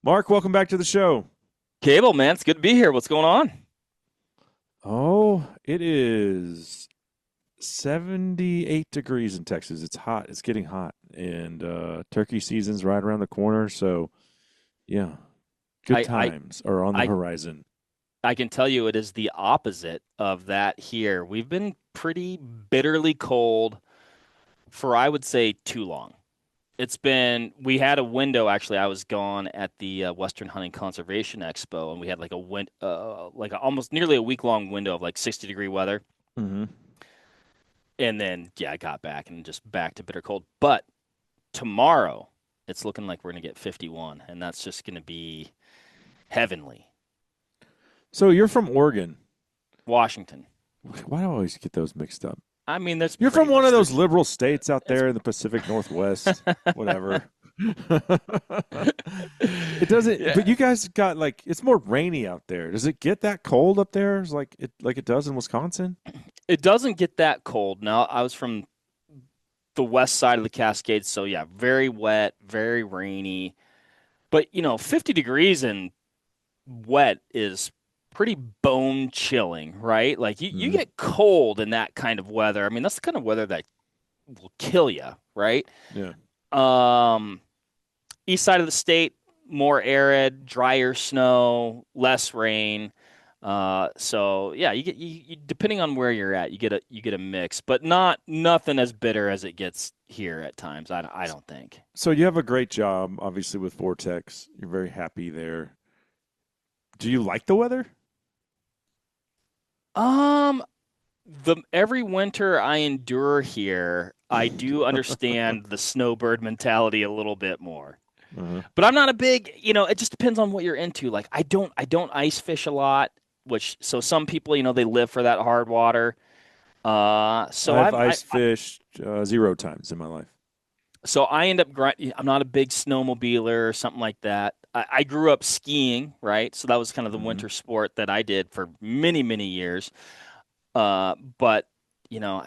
Mark, welcome back to the show. Cable, man, it's good to be here. What's going on? Oh, it is 78 degrees in Texas. It's hot. It's getting hot. And turkey season's right around the corner. So, yeah, good I, I, times are on the I, horizon. I can tell you it is the opposite of that here. We've been pretty bitterly cold for, I would say, too long. We had a window, actually. I was gone at the Western Hunting Conservation Expo, and we had like almost nearly a week long window of like 60-degree weather. Hmm. And then, yeah, I got back and just back to bitter cold. But tomorrow, it's looking like we're going to get 51, and that's just going to be heavenly. So, you're from Oregon. Washington. Why do I always get those mixed up? I mean, that's You're pretty from one of much those liberal states out it's there in the Pacific Northwest, whatever. It doesn't, yeah. but you guys got like it's more rainy out there. Does it get that cold up there? It's like it does in Wisconsin? It doesn't get that cold. Now, I was from the west side of the Cascades, so yeah, very wet, very rainy. But 50 degrees and wet is pretty bone chilling, right? Like you Mm, get cold in that kind of weather. I mean, that's the kind of weather that will kill you, right? yeah. Um, East side of the state, more arid, drier snow, less rain. So yeah, you depending on where you're at, you get a mix, but nothing as bitter as it gets here at times. I don't think. So you have a great job, obviously, with Vortex. You're very happy there. Do you like the weather? Um, the every winter I endure here, I do understand the snowbird mentality a little bit more. Uh-huh. But I'm not a big, it just depends on what you're into. Like I don't ice fish a lot, which so some people, they live for that hard water. So I've I'm I, ice fished 0 times in my life. so I end up I'm not a big snowmobiler or something like that. I grew up skiing, right? So that was kind of the Hmm. winter sport that I did for many, many years. But you know,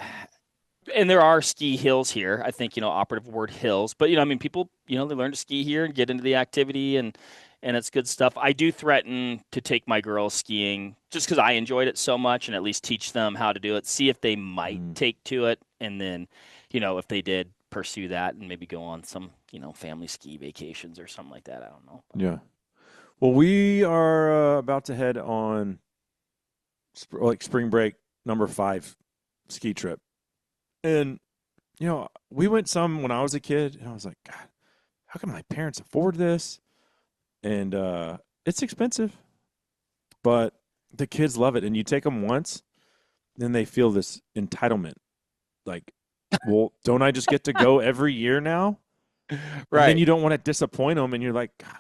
and there are ski hills here. I think, operative word hills. But I mean, people, they learn to ski here and get into the activity, and it's good stuff. I do threaten to take my girls skiing just because I enjoyed it so much, and at least teach them how to do it. See if they might Mm, take to it, and then, if they did pursue that and maybe go on some, family ski vacations or something like that. I don't know. yeah. Well, we are about to head on like spring break number 5 ski trip, and we went some when I was a kid, and I was like, God, how can my parents afford this? And it's expensive, but the kids love it. And you take them once, then they feel this entitlement. Like, well, don't I just get to go every year now? And then Right. you don't want to disappoint them, and you're like, God,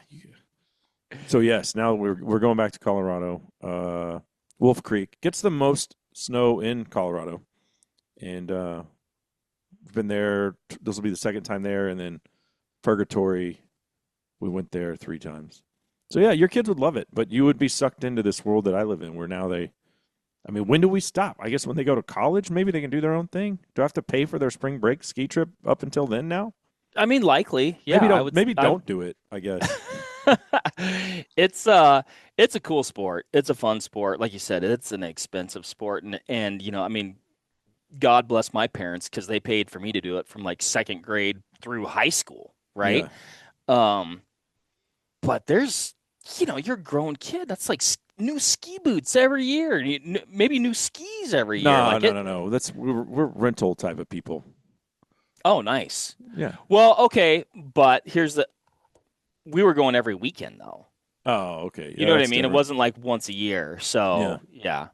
so yes, now we're going back to Colorado. Wolf Creek gets the most snow in Colorado, and we've been there. This will be the second time there, and then Purgatory. We went there 3 times. So yeah, your kids would love it, but you would be sucked into this world that I live in, where now they. I mean, when do we stop? I guess when they go to college, maybe they can do their own thing. Do I have to pay for their spring break ski trip up until then now? I mean, likely. Yeah, Maybe I don't. would. Maybe I don't do it. I guess. It's it's a cool sport. It's a fun sport. Like you said, it's an expensive sport and I mean, God bless my parents because they paid for me to do it from like second grade through high school, right? Yeah. Um, but there's you're a grown kid. That's like new ski boots every year. Maybe new skis every year. No, Like no, it. no, no. We're rental type of people. Oh, nice. Yeah. Well, okay, but we were going every weekend though. Oh, okay. You Yeah, know what I that's mean? It different. wasn't like once a year. Yeah. So, yeah.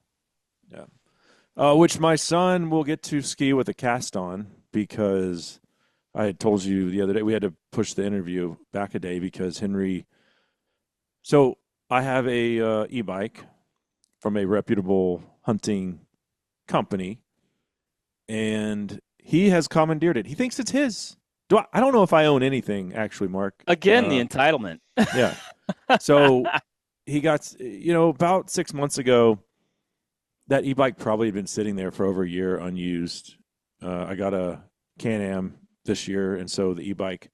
Yeah. Which my son will get to ski with a cast on because I had told you the other day we had to push the interview back a day because Henry. So I have a e-bike from a reputable hunting company, and he has commandeered it. He thinks it's his. I don't know if I own anything actually, Mark. Again, the entitlement. Yeah. So he got about 6 months ago. That e-bike probably had been sitting there for over a year unused. I got a Can-Am this year, and so the e-bike,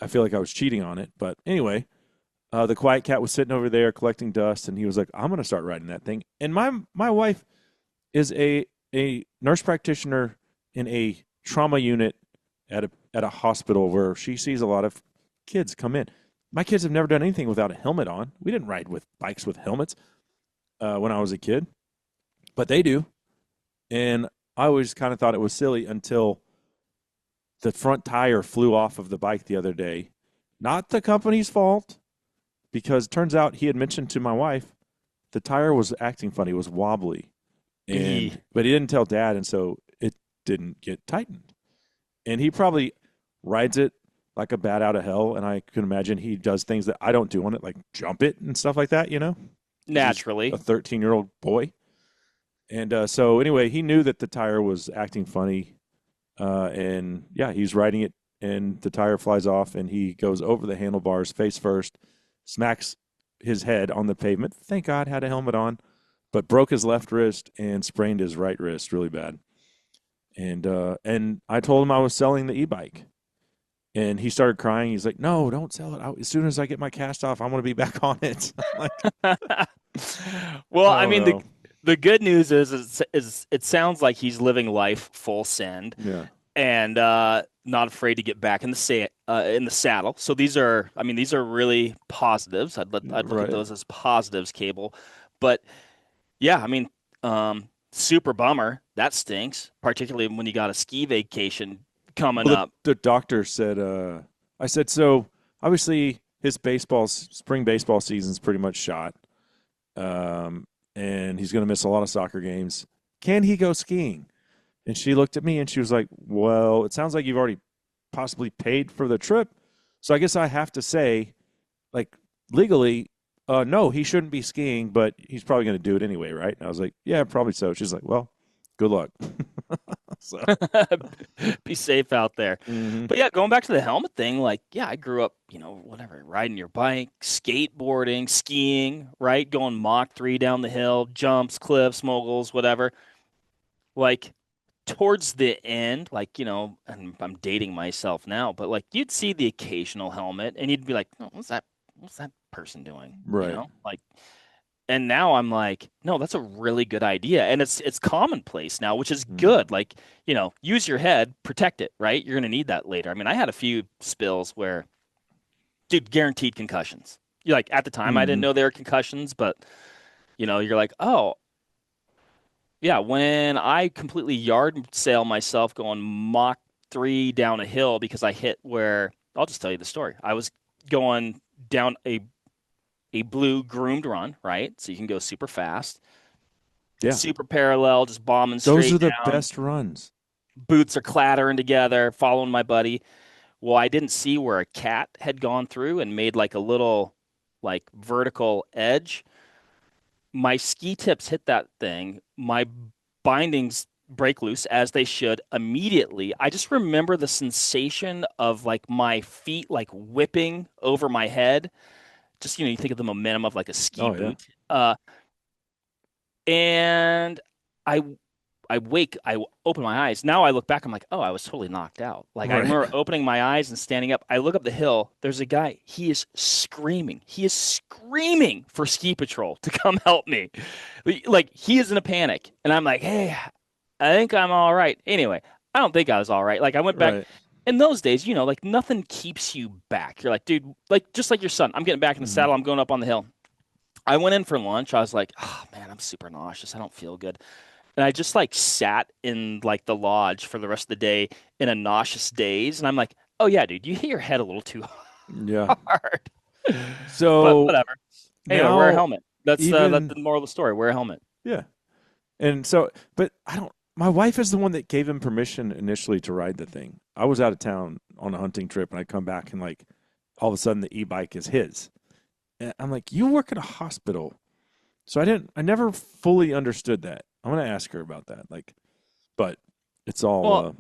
I feel like I was cheating on it. But anyway, The quiet cat was sitting over there collecting dust, and he was like, "I'm going to start riding that thing." And my wife is a nurse practitioner in a trauma unit at a hospital where she sees a lot of kids come in. My kids have never done anything without a helmet on. We didn't ride with bikes with helmets when I was a kid, but they do. And I always kind of thought it was silly until the front tire flew off of the bike the other day. Not the company's fault, because it turns out he had mentioned to my wife the tire was acting funny, it was wobbly. But he didn't tell Dad, and so it didn't get tightened. And he probably rides it like a bat out of hell, and I can imagine he does things that I don't do on it, like jump it and stuff like that, Naturally. a 13-year-old boy. And so anyway, he knew that the tire was acting funny, and yeah, he's riding it, and the tire flies off, and he goes over the handlebars face first, smacks his head on the pavement. Thank God had a helmet on, but broke his left wrist and sprained his right wrist really bad. And I told him I was selling the e-bike, and he started crying. He's like, "No, don't sell it. As soon as I get my cast off, I want to be back on it." I'm like, Well, I "Oh mean, no." the good news is it sounds like he's living life full send Yeah. and not afraid to get back in the saddle. So these are really positives. I'd look at Right. those as positives, Cable. But yeah, I mean, super bummer. That stinks, particularly when you got a ski vacation coming Well, up. the doctor said, I said, so obviously his spring baseball season's pretty much shot. And he's going to miss a lot of soccer games. Can he go skiing? And she looked at me and she was like, well, it sounds like you've already possibly paid for the trip. So I guess I have to say, like, legally, no, he shouldn't be skiing, but he's probably going to do it anyway, right? And I was like, yeah, probably so. She's like, well, good luck. So, Be safe out there. mhm. But yeah, going back to the helmet thing, like, yeah, I grew up, whatever, riding your bike, skateboarding, skiing, right? Going Mach 3 down the hill, jumps, cliffs, moguls, whatever. Like, towards the end, like, and I'm dating myself now, but like, you'd see the occasional helmet and you'd be like, oh, what's that person doing? Right. Like, and now I'm like, no, that's a really good idea. And it's commonplace now, which is Mm. good. Like, use your head, protect it, right? You're gonna need that later. I mean, I had a few spills where, dude, guaranteed concussions. You like at the time I didn't Mhm. know they were concussions, but you're like, oh yeah, when I completely yard sail myself going Mach 3 down a hill because I hit where I'll just tell you the story. I was going down a blue groomed run, right? So you can go super fast, Yeah. super parallel, just bombing Those are straight the down. best runs. Boots are clattering together, following my buddy. Well, I didn't see where a cat had gone through and made like a little like vertical edge. My ski tips hit that thing. My bindings break loose as they should immediately. I just remember the sensation of like my feet like whipping over my head. Just you think of the momentum of like a ski Oh, yeah. boot. And I I open my eyes. Now I look back, I'm like, oh, I was totally knocked out. Like I Right. remember opening my eyes and standing up. I look up the hill. There's a guy. He is screaming. He is screaming for ski patrol to come help me. Like he is in a panic. And I'm like, hey, I think I'm all right. Anyway, I don't think I was all right. Like I went back Right. in those days, like nothing keeps you back. You're like, dude, like just like your son, I'm getting back in the Mhm. saddle. I'm going up on the hill. I went in for lunch. I was like, oh man, I'm super nauseous. I don't feel good. And I just like sat in like the lodge for the rest of the day in a nauseous daze. And I'm like, oh yeah, dude, you hit your head a little too Yeah. hard. But So whatever. Anyway, wear a now helmet. That's even the moral of the story. Wear a helmet. yeah. And so but I don't my wife is the one that gave him permission initially to ride the thing. I was out of town on a hunting trip and I come back and like all of a sudden the e-bike is his. And I'm like, "You work at a hospital." So I never fully understood that. I'm going to ask her about that. Like but it's all Well,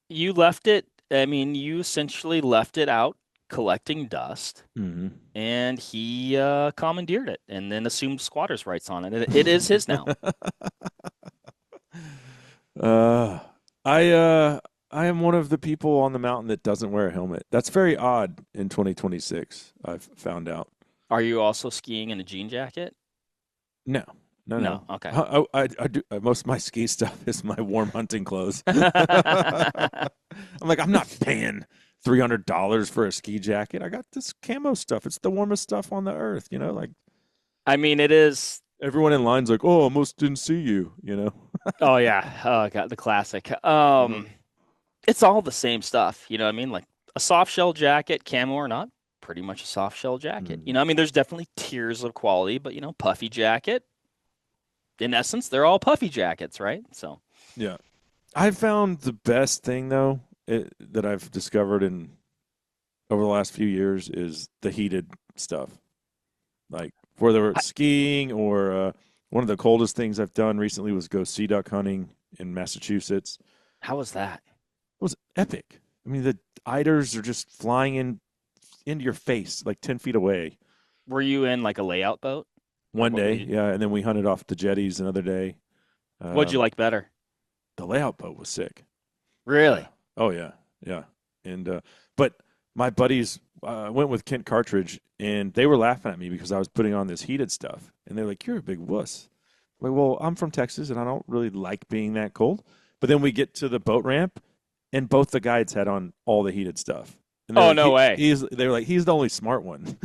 you left it. I mean, you essentially left it out collecting dust, mhm. and he commandeered it, and then assumed squatters' rights on it. It is his now. Uh, I am one of the people on the mountain that doesn't wear a helmet. That's very odd in 2026. I've found out. Are you also skiing in a jean jacket? No, no, No. no. Okay. I do most of my ski stuff is my warm hunting clothes. I'm like, I'm not paying $300 for a ski jacket. I got this camo stuff. It's the warmest stuff on the earth. Like I mean, it is. everyone in line's like, oh, I almost didn't see you. Oh yeah. Oh god, the classic. Uh-huh. It's all the same stuff. You know what I mean? Like a soft shell jacket, camo or not, pretty much a soft shell jacket. Mm. I mean, there's definitely tiers of quality, but puffy jacket. In essence, they're all puffy jackets, right? So Yeah, I found the best thing though that I've discovered in over the last few years is the heated stuff. Like whether I, it's skiing or one of the coldest things I've done recently was go sea duck hunting in Massachusetts. how was that? It was epic. I mean, the eiders are just flying into your face like 10 feet away. Were you in like a layout boat, or One what were day, you? yeah, and then we hunted off the jetties another day. What'd you Um, like better? the layout boat was sick. Yeah. Really? Oh yeah. Yeah. And but my buddies went with Kent Cartridge, and they were laughing at me because I was putting on this heated stuff, and they're like, "You're a big wuss." I'm like, well, I'm from Texas, and I don't really like being that cold. But then we get to the boat ramp, and both the guides had on all the heated stuff, and they're Oh like, no way. they were like, he's the only smart one.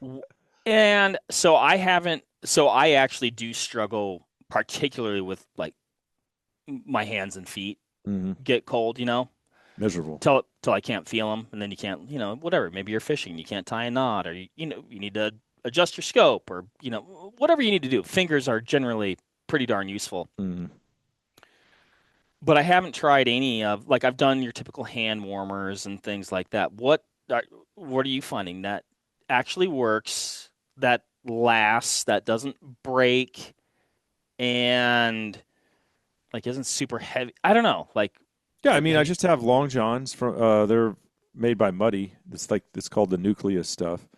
W- And so I haven't. So I actually do struggle, particularly with like my hands and feet Hmm. get cold. Miserable. Till I can't feel them, and then you can't. Whatever. Maybe you're fishing, you can't tie a knot, or you need to adjust your scope, or whatever you need to do. Fingers are generally pretty darn useful. Hmm. But I haven't tried any of like I've done your typical hand warmers and things like that. What are you finding that actually works, that lasts, that doesn't break, and like isn't super heavy? I don't know. Like, Yeah, I mean, I have you? just have long johns from. They're made by Muddy. It's called the Nucleus stuff.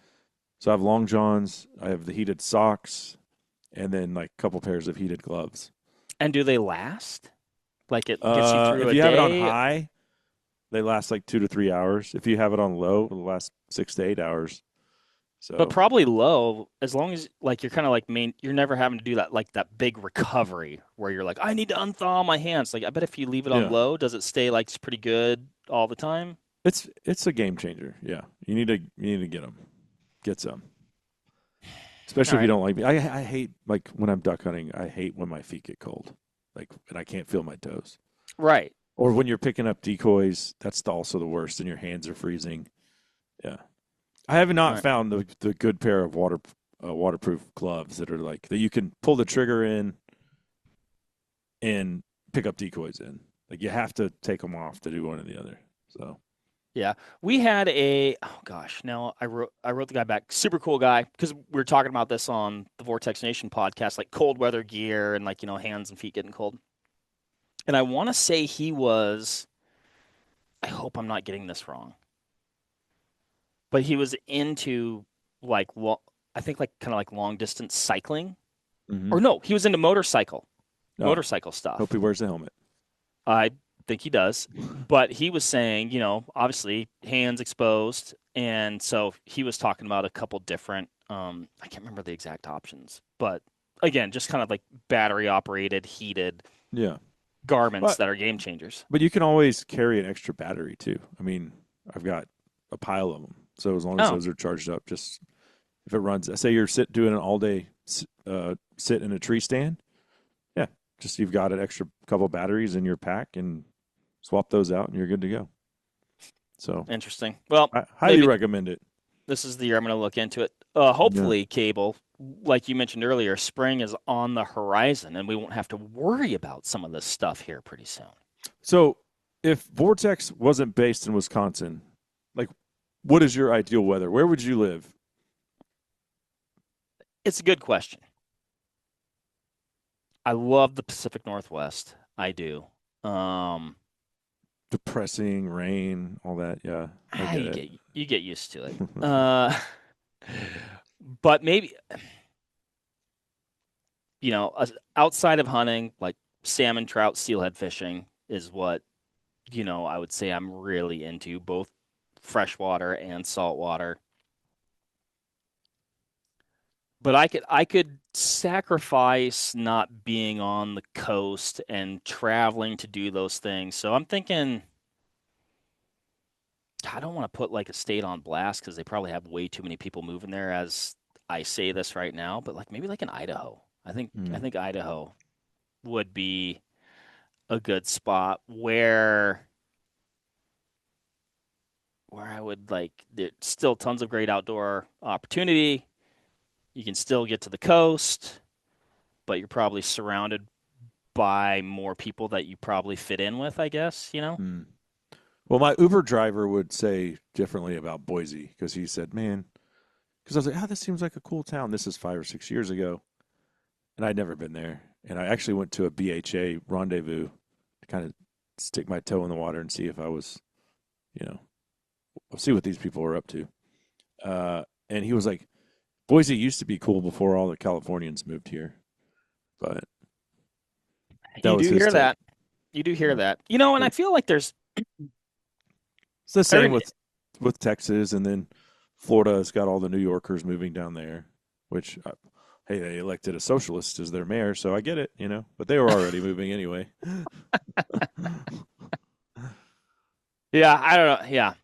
So I have long johns. I have the heated socks, and then like a couple pairs of heated gloves. And do they last? Like it gets you through If a you have it on day? high, they last like 2 to 3 hours. If you have it on low, it'll last 6 to 8 hours. But So probably low, as long as like you're kind of like you're never having to do that like that big recovery where you're like, I need to unthaw my hands. Like I bet if you leave it on yeah, low, does it stay like pretty good all the time? it's a game changer. Yeah, you need to get some, All especially if you right. don't like me. I hate like when I'm duck hunting. I hate when my feet get cold, like and I can't feel my toes. Right. Or when you're picking up decoys, that's also the worst, and your hands are freezing. Yeah, I have All not right. found the good pair of waterproof gloves that are like that you can pull the trigger in and pick up decoys in. Like you have to take them off to do one or the other. So Yeah. We had oh gosh, now I wrote the guy back. Super cool guy because we were talking about this on the Vortex Nation podcast, like cold weather gear and like, hands and feet getting cold. And I want to say he was, I hope I'm not getting this wrong, but he was into like I think like kind of like long distance cycling. hmm Or no, he was into oh, motorcycle hope stuff. he wears the helmet. I think he does. But he was saying, obviously hands exposed. And so he was talking about a couple different, I can't remember the exact options, but again, just kind of like battery operated, heated Yeah, garments but that are game changers. you can always carry an extra battery too. I mean, I've got a pile of them, so as long as Oh, those are charged up, just if it runs, say you're doing an all day sit in a tree stand. Yeah, just you've got an extra couple batteries in your pack and swap those out, and you're good to go. So interesting. Well, I highly maybe recommend it. this is the year I'm going to look into it. Yeah. Hopefully, Cable, like you mentioned earlier, spring is on the horizon and we won't have to worry about some of this stuff here pretty soon. So if Vortex wasn't based in Wisconsin, like what is your ideal weather? Where would you live? It's a good question. I love the Pacific Northwest. I do. Um, Depressing, rain, all that. Yeah, I get it. you get used to it. But maybe outside of hunting, like salmon, trout, steelhead fishing is what I would say I'm really into, both freshwater and saltwater. But I could sacrifice not being on the coast and traveling to do those things. So I'm thinking I don't want to put like a state on blast because they probably have way too many people moving there as I say this right now, but like maybe like in Idaho. I Hmm. think Idaho would be a good spot where I would like there's still tons of great outdoor opportunity. You can still get to the coast, but you're probably surrounded by more people that you probably fit in with, I guess, you know? Hmm. Well, my Uber driver would say differently about Boise because he said, "Man," because I was like, "Oh, this seems like a cool town." This is 5 or 6 years ago, and I'd never been there. And I actually went to a BHA rendezvous to kind of stick my toe in the water and see if I was, you know, see what these people were up to. And he was like, Boise used to be cool before all the Californians moved here, but that You was do his hear take. that. You do hear Yeah. that. You know, and I But feel like there's it's the I same mean, with Texas, and then Florida's got all the New Yorkers moving down there. Which, hey, they elected a socialist as their mayor, so I get it, But they were already moving anyway. yeah, I don't know. Yeah.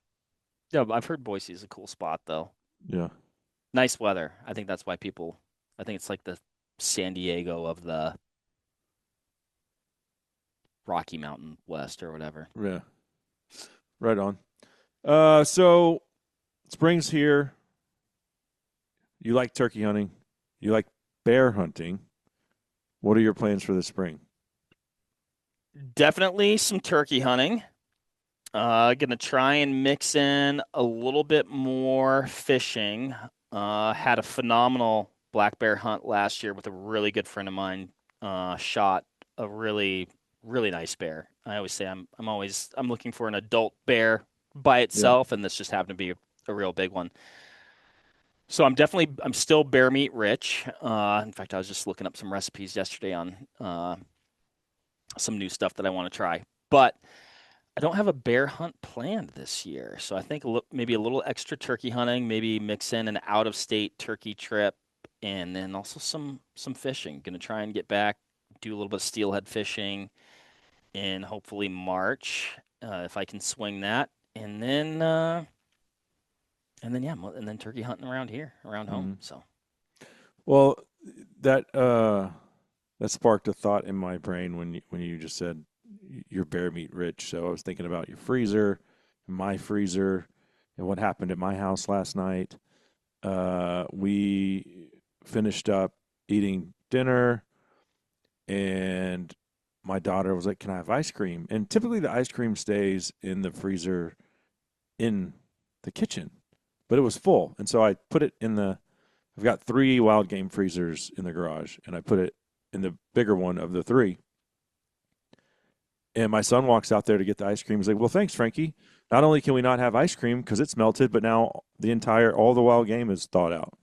Yeah, I've heard Boise is a cool spot though. Yeah, Nice weather. I think that's why people I think it's like the San Diego of the Rocky Mountain West or whatever. yeah, right on. So spring's here. You like turkey hunting. You like bear hunting. What are your plans for the spring? Definitely some turkey hunting. Gonna try and mix in a little bit more fishing. Had a phenomenal black bear hunt last year with a really good friend of mine. Shot a really nice bear. I always say I'm looking for an adult bear by Yeah. itself, and this just happened to be a real big one. So I'm still bear meat rich. In fact, I was just looking up some recipes yesterday on some new stuff that I want to try, but. I don't have a bear hunt planned this year, so I think maybe a little extra turkey hunting, maybe mix in an out of state turkey trip, and then also some fishing. Going to try and get back, do a little bit of steelhead fishing in hopefully March, if I can swing that, and then yeah, and then turkey hunting around here, around home. Mm-hmm. So Well, that uh, that sparked a thought in my brain when you just said you're bear meat rich. So I was thinking about your freezer, my freezer, and what happened at my house last night. We finished up eating dinner, and my daughter was like, "Can I have ice cream?" And typically the ice cream stays in the freezer in the kitchen, but it was full, and so I put it in the. I've got three wild game freezers in the garage, and I put it in the bigger one of the three. And my son walks out there to get the ice cream. He's like, "Well, thanks, Frankie. Not only can we not have ice cream because it's melted, but now all the wild game is thawed out."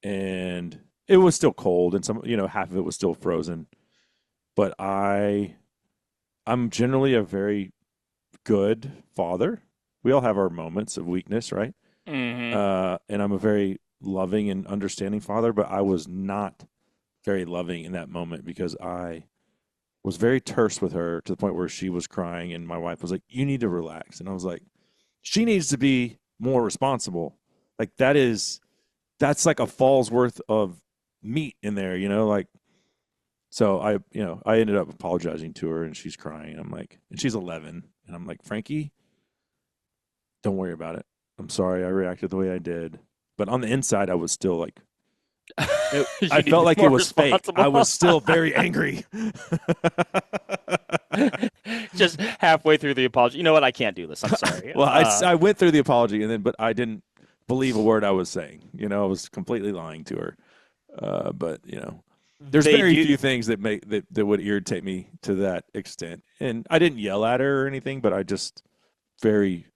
And it was still cold, and half of it was still frozen. But I'm generally a very good father. We all have our moments of weakness, right? hmm And I'm a very loving and understanding father, but I was not very loving in that moment because I was very terse with her to the point where she was crying, and my wife was like, "You need to relax." And I was like, "She needs to be more responsible. Like that's like a fall's worth of meat in there, like." So I ended up apologizing to her, and she's crying. I'm like, and she's 11, and I'm like, "Frankie, don't worry about it. I'm sorry I reacted the way I did." But on the inside, I was still like, you I need to felt be like it more was fake. responsible. I was still very angry. Just halfway through the apology. You know what? I can't do this. I'm sorry. Well, I went through the apology, but I didn't believe a word I was saying. I was completely lying to her. But there's They very do. few things that would irritate me to that extent. And I didn't yell at her or anything, but very,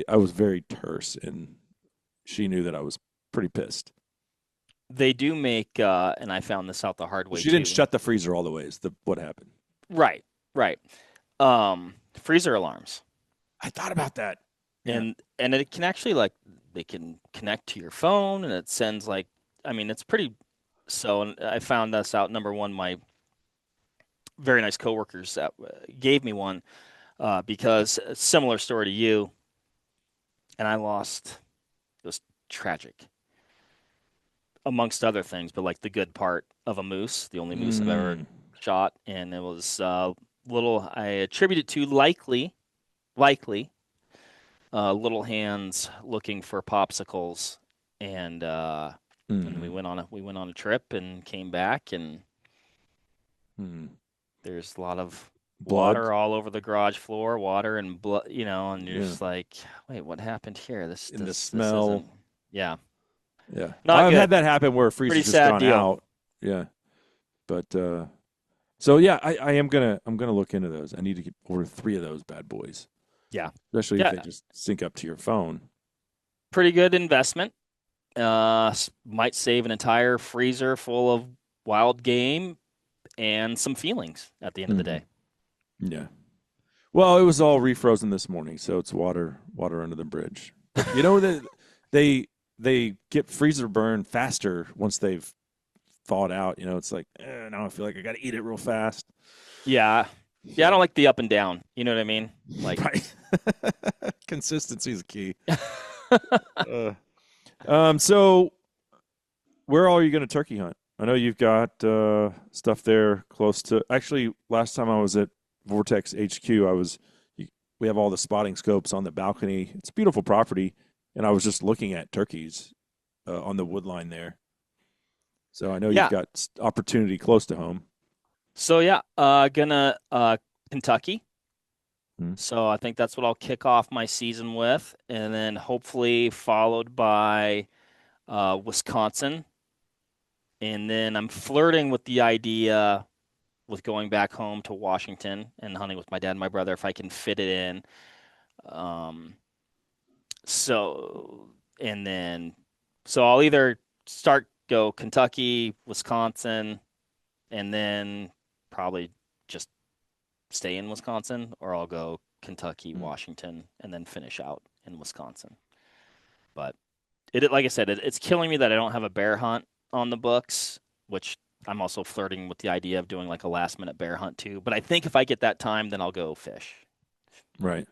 I was very terse, and she knew that I was pretty pissed. They do make, and I found this out the hard way She didn't too. shut the freezer all the way. Is what happened? Right, right. Freezer alarms, I thought about that. Yeah. and it can actually like they can connect to your phone, and it sends like I mean, it's pretty. So, and I found this out. Number one, my very nice coworkers that gave me one because a similar story to you, and I lost. It was tragic, amongst other things, but like the good part of a moose, the only moose I've ever Mm, shot, and it was little. I attribute it to likely, little hands looking for popsicles, and we mm, went on a trip and came back, and mm. there's a lot of Blood. water all over the garage floor, water and blood, and you're Yeah. just like, wait, what happened here? In the This isn't, smell. yeah, Yeah. not I've had good. that happen where a Pretty freezer's just sad gone deal. out. Yeah. But so yeah, I am gonna look into those. I need to order 3 of those bad boys, Yeah, especially if yeah, they just sync up to your phone. pretty good investment. Might save an entire freezer full of wild game and some feelings at the end of the Hmm. day. Yeah. Well, it was all refrozen this morning, so it's water under the bridge. But they they get freezer burn faster once they've thawed out. It's like now I feel like I got to eat it real fast. Yeah. Yeah, I don't So like the up and down. You know what I mean? Like, right, consistency is key. Uh, so where are you going to turkey hunt? I know you've got stuff there close to. Actually, last time I was at Vortex HQ, we have all the spotting scopes on the balcony. It's a beautiful property, and I was just looking at turkeys on the wood line there. So I know you've yeah. got opportunity close to home. So yeah, gonna Kentucky. Hmm. So I think that's what I'll kick off my season with, and then hopefully followed by Wisconsin. And then I'm flirting with the idea with going back home to Washington and hunting with my dad and my brother if I can fit it in. Um, so and then so I'll either go Kentucky, Wisconsin, and then probably just stay in Wisconsin, or I'll go Kentucky, Hmm. Washington, and then finish out in Wisconsin. But like I said, it's killing me that I don't have a bear hunt on the books, which I'm also flirting with the idea of doing like a last minute bear hunt too. But I think if I get that time, then I'll go fish. Right.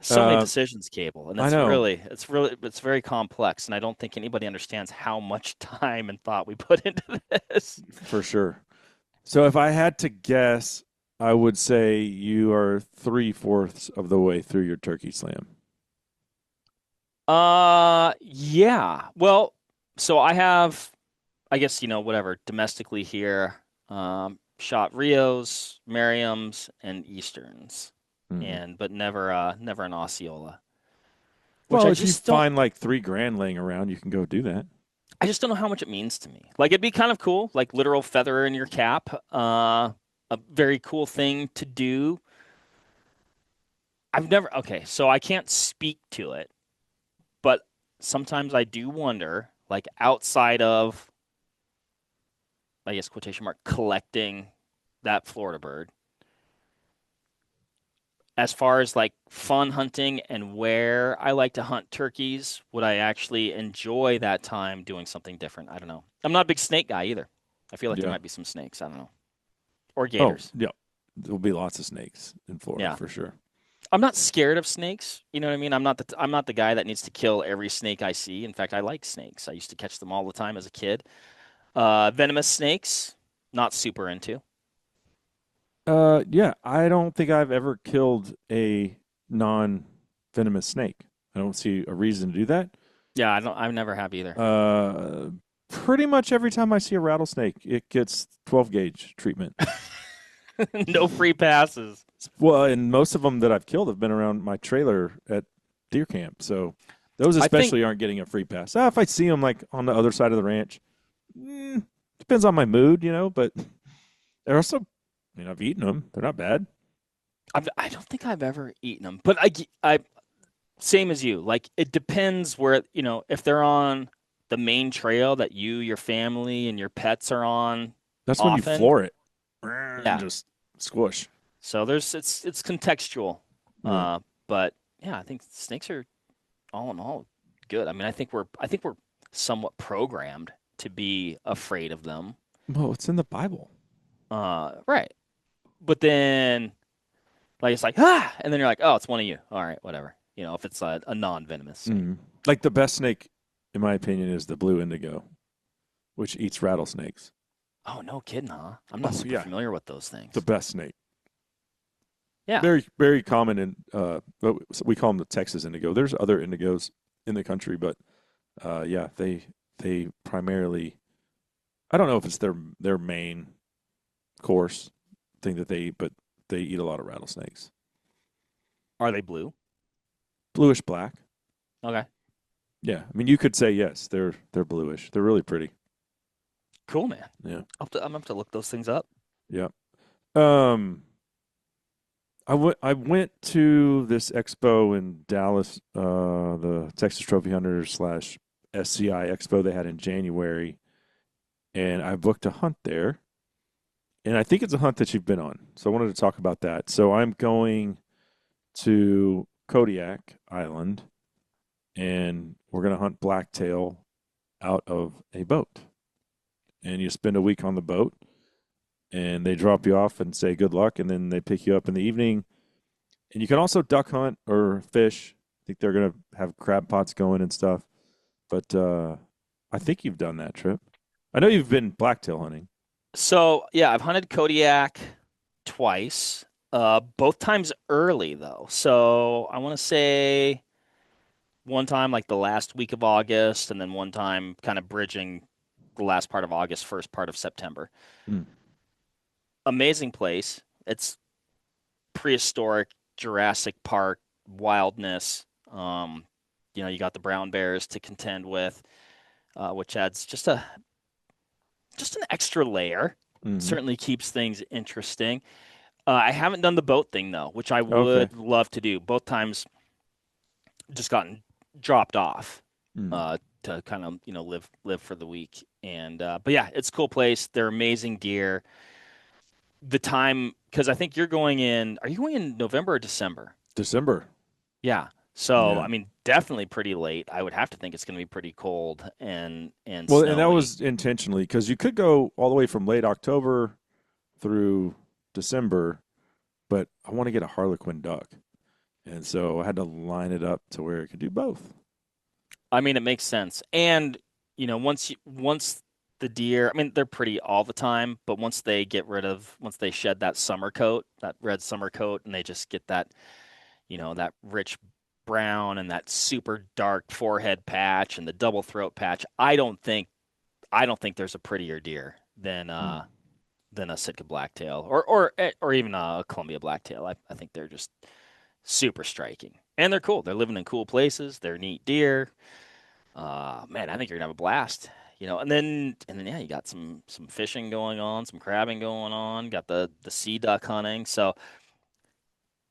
So many decisions, Cable, and I know it's very complex, and I don't think anybody understands how much time and thought we put into this. for sure. So if I had to guess, I would say you are 3/4 of the way through your turkey slam. Yeah. Well, so I have, I guess, whatever, domestically here, shot Rios, Merriams, and Easterns, Hmm. but never an Osceola, which Well, if you find like 3 grand laying around, you can go do that. I just don't know how much it means to me. Like, it'd be kind of cool, like literal feather in your cap, a very cool thing to do. Okay, so I can't speak to it, but sometimes I do wonder, like outside of, I guess, quotation mark, collecting that Florida bird, as far as like fun hunting and where I like to hunt turkeys, would I actually enjoy that time doing something different? I don't know. I'm not a big snake guy either. I feel like there Yeah. might be some snakes. I don't know. Or Oh, gators. yeah. There'll be lots of snakes in Florida Yeah. for sure. I'm not scared of snakes. You know what I mean? I'm not the guy that needs to kill every snake I see. In fact, I like snakes. I used to catch them all the time as a kid. Venomous snakes, not super into. Yeah, I don't think I've ever killed a non-venomous snake. I don't see a reason to do that. Yeah, I never have either. Uh, Pretty much every time I see a rattlesnake, it gets 12 gauge treatment. No free passes. Well, and most of them that I've killed have been around my trailer at deer camp. So those I think especially aren't getting a free pass. If I see them like on the other side of the ranch, depends on my mood, but they're also, I've eaten them. They're not bad. I don't think I've ever eaten them, but I same as you. Like it depends where, if they're on the main trail that you, your family, and your pets are on That's when you often. floor it and Yeah. just squish. So it's contextual. Yeah. But yeah, I think snakes are all in all good. I mean, I think we're somewhat programmed to be afraid of them. Well, it's in the Bible. Right. But then, like, it's like, ah, and then you're like, oh, it's one of you. All right, whatever. If it's a non-venomous snake. Mm. Like the best snake, in my opinion, is the blue indigo, which eats rattlesnakes. Oh, no kidding, huh? I'm not Oh super yeah, familiar with those the things. best snake. Yeah. Very very common in we call them the Texas indigo. There's other indigos in the country, but yeah, they primarily. I don't know if it's their main course thing that they eat, but they eat a lot of rattlesnakes. Are they blue? Bluish black. Okay. Yeah, I mean you could say yes. They're bluish. They're really pretty. Cool, man. Yeah, I'm gonna have to look those things up. yeah. Um, I went to this expo in Dallas, the Texas Trophy Hunters slash SCI Expo they had in January, and I booked a hunt there. And I think it's a hunt that you've been on, so I wanted to talk about that. So I'm going to Kodiak Island, and we're gonna hunt blacktail out of a boat. And you spend a week on the boat, and they drop you off and say good luck, and then they pick you up in the evening. And you can also duck hunt or fish. I think they're gonna have crab pots going and stuff. But I think you've done that trip. I know you've been blacktail hunting. So yeah, I've hunted Kodiak twice. Both times early though. So I want to say one time like the last week of August, and then one time kind of bridging the last part of August, first part of September. Mm. Amazing place. It's prehistoric Jurassic Park wildness. You got the brown bears to contend with, which adds just an extra layer. Mm-hmm. Certainly keeps things interesting. I haven't done the boat thing though, which I Okay. would love to do. Both times just gotten dropped off Mm. to kind of live for the week. And but yeah, it's a cool place. They're amazing deer. The time, because I think you're going in. Are you going in November or December? December. Yeah. So Yeah. I mean, definitely pretty late. I would have to think it's going to be pretty cold and Well, and that snowy. was intentionally because you could go all the way from late October through December, but I want to get a Harlequin duck, and so I had to line it up to where it could do both. I mean, it makes sense. And once the deer, I mean, they're pretty all the time, but once they shed that summer coat, that red summer coat, and they just get that rich brown and that super dark forehead patch and the double throat patch, I don't think there's a prettier deer Mm. than a Sitka blacktail or even a Columbia blacktail. I think they're just super striking. And they're cool. They're living in cool places. They're neat deer. Man, I think you're gonna have a blast. And then yeah, you got some fishing going on, some crabbing going on, got the sea duck hunting. So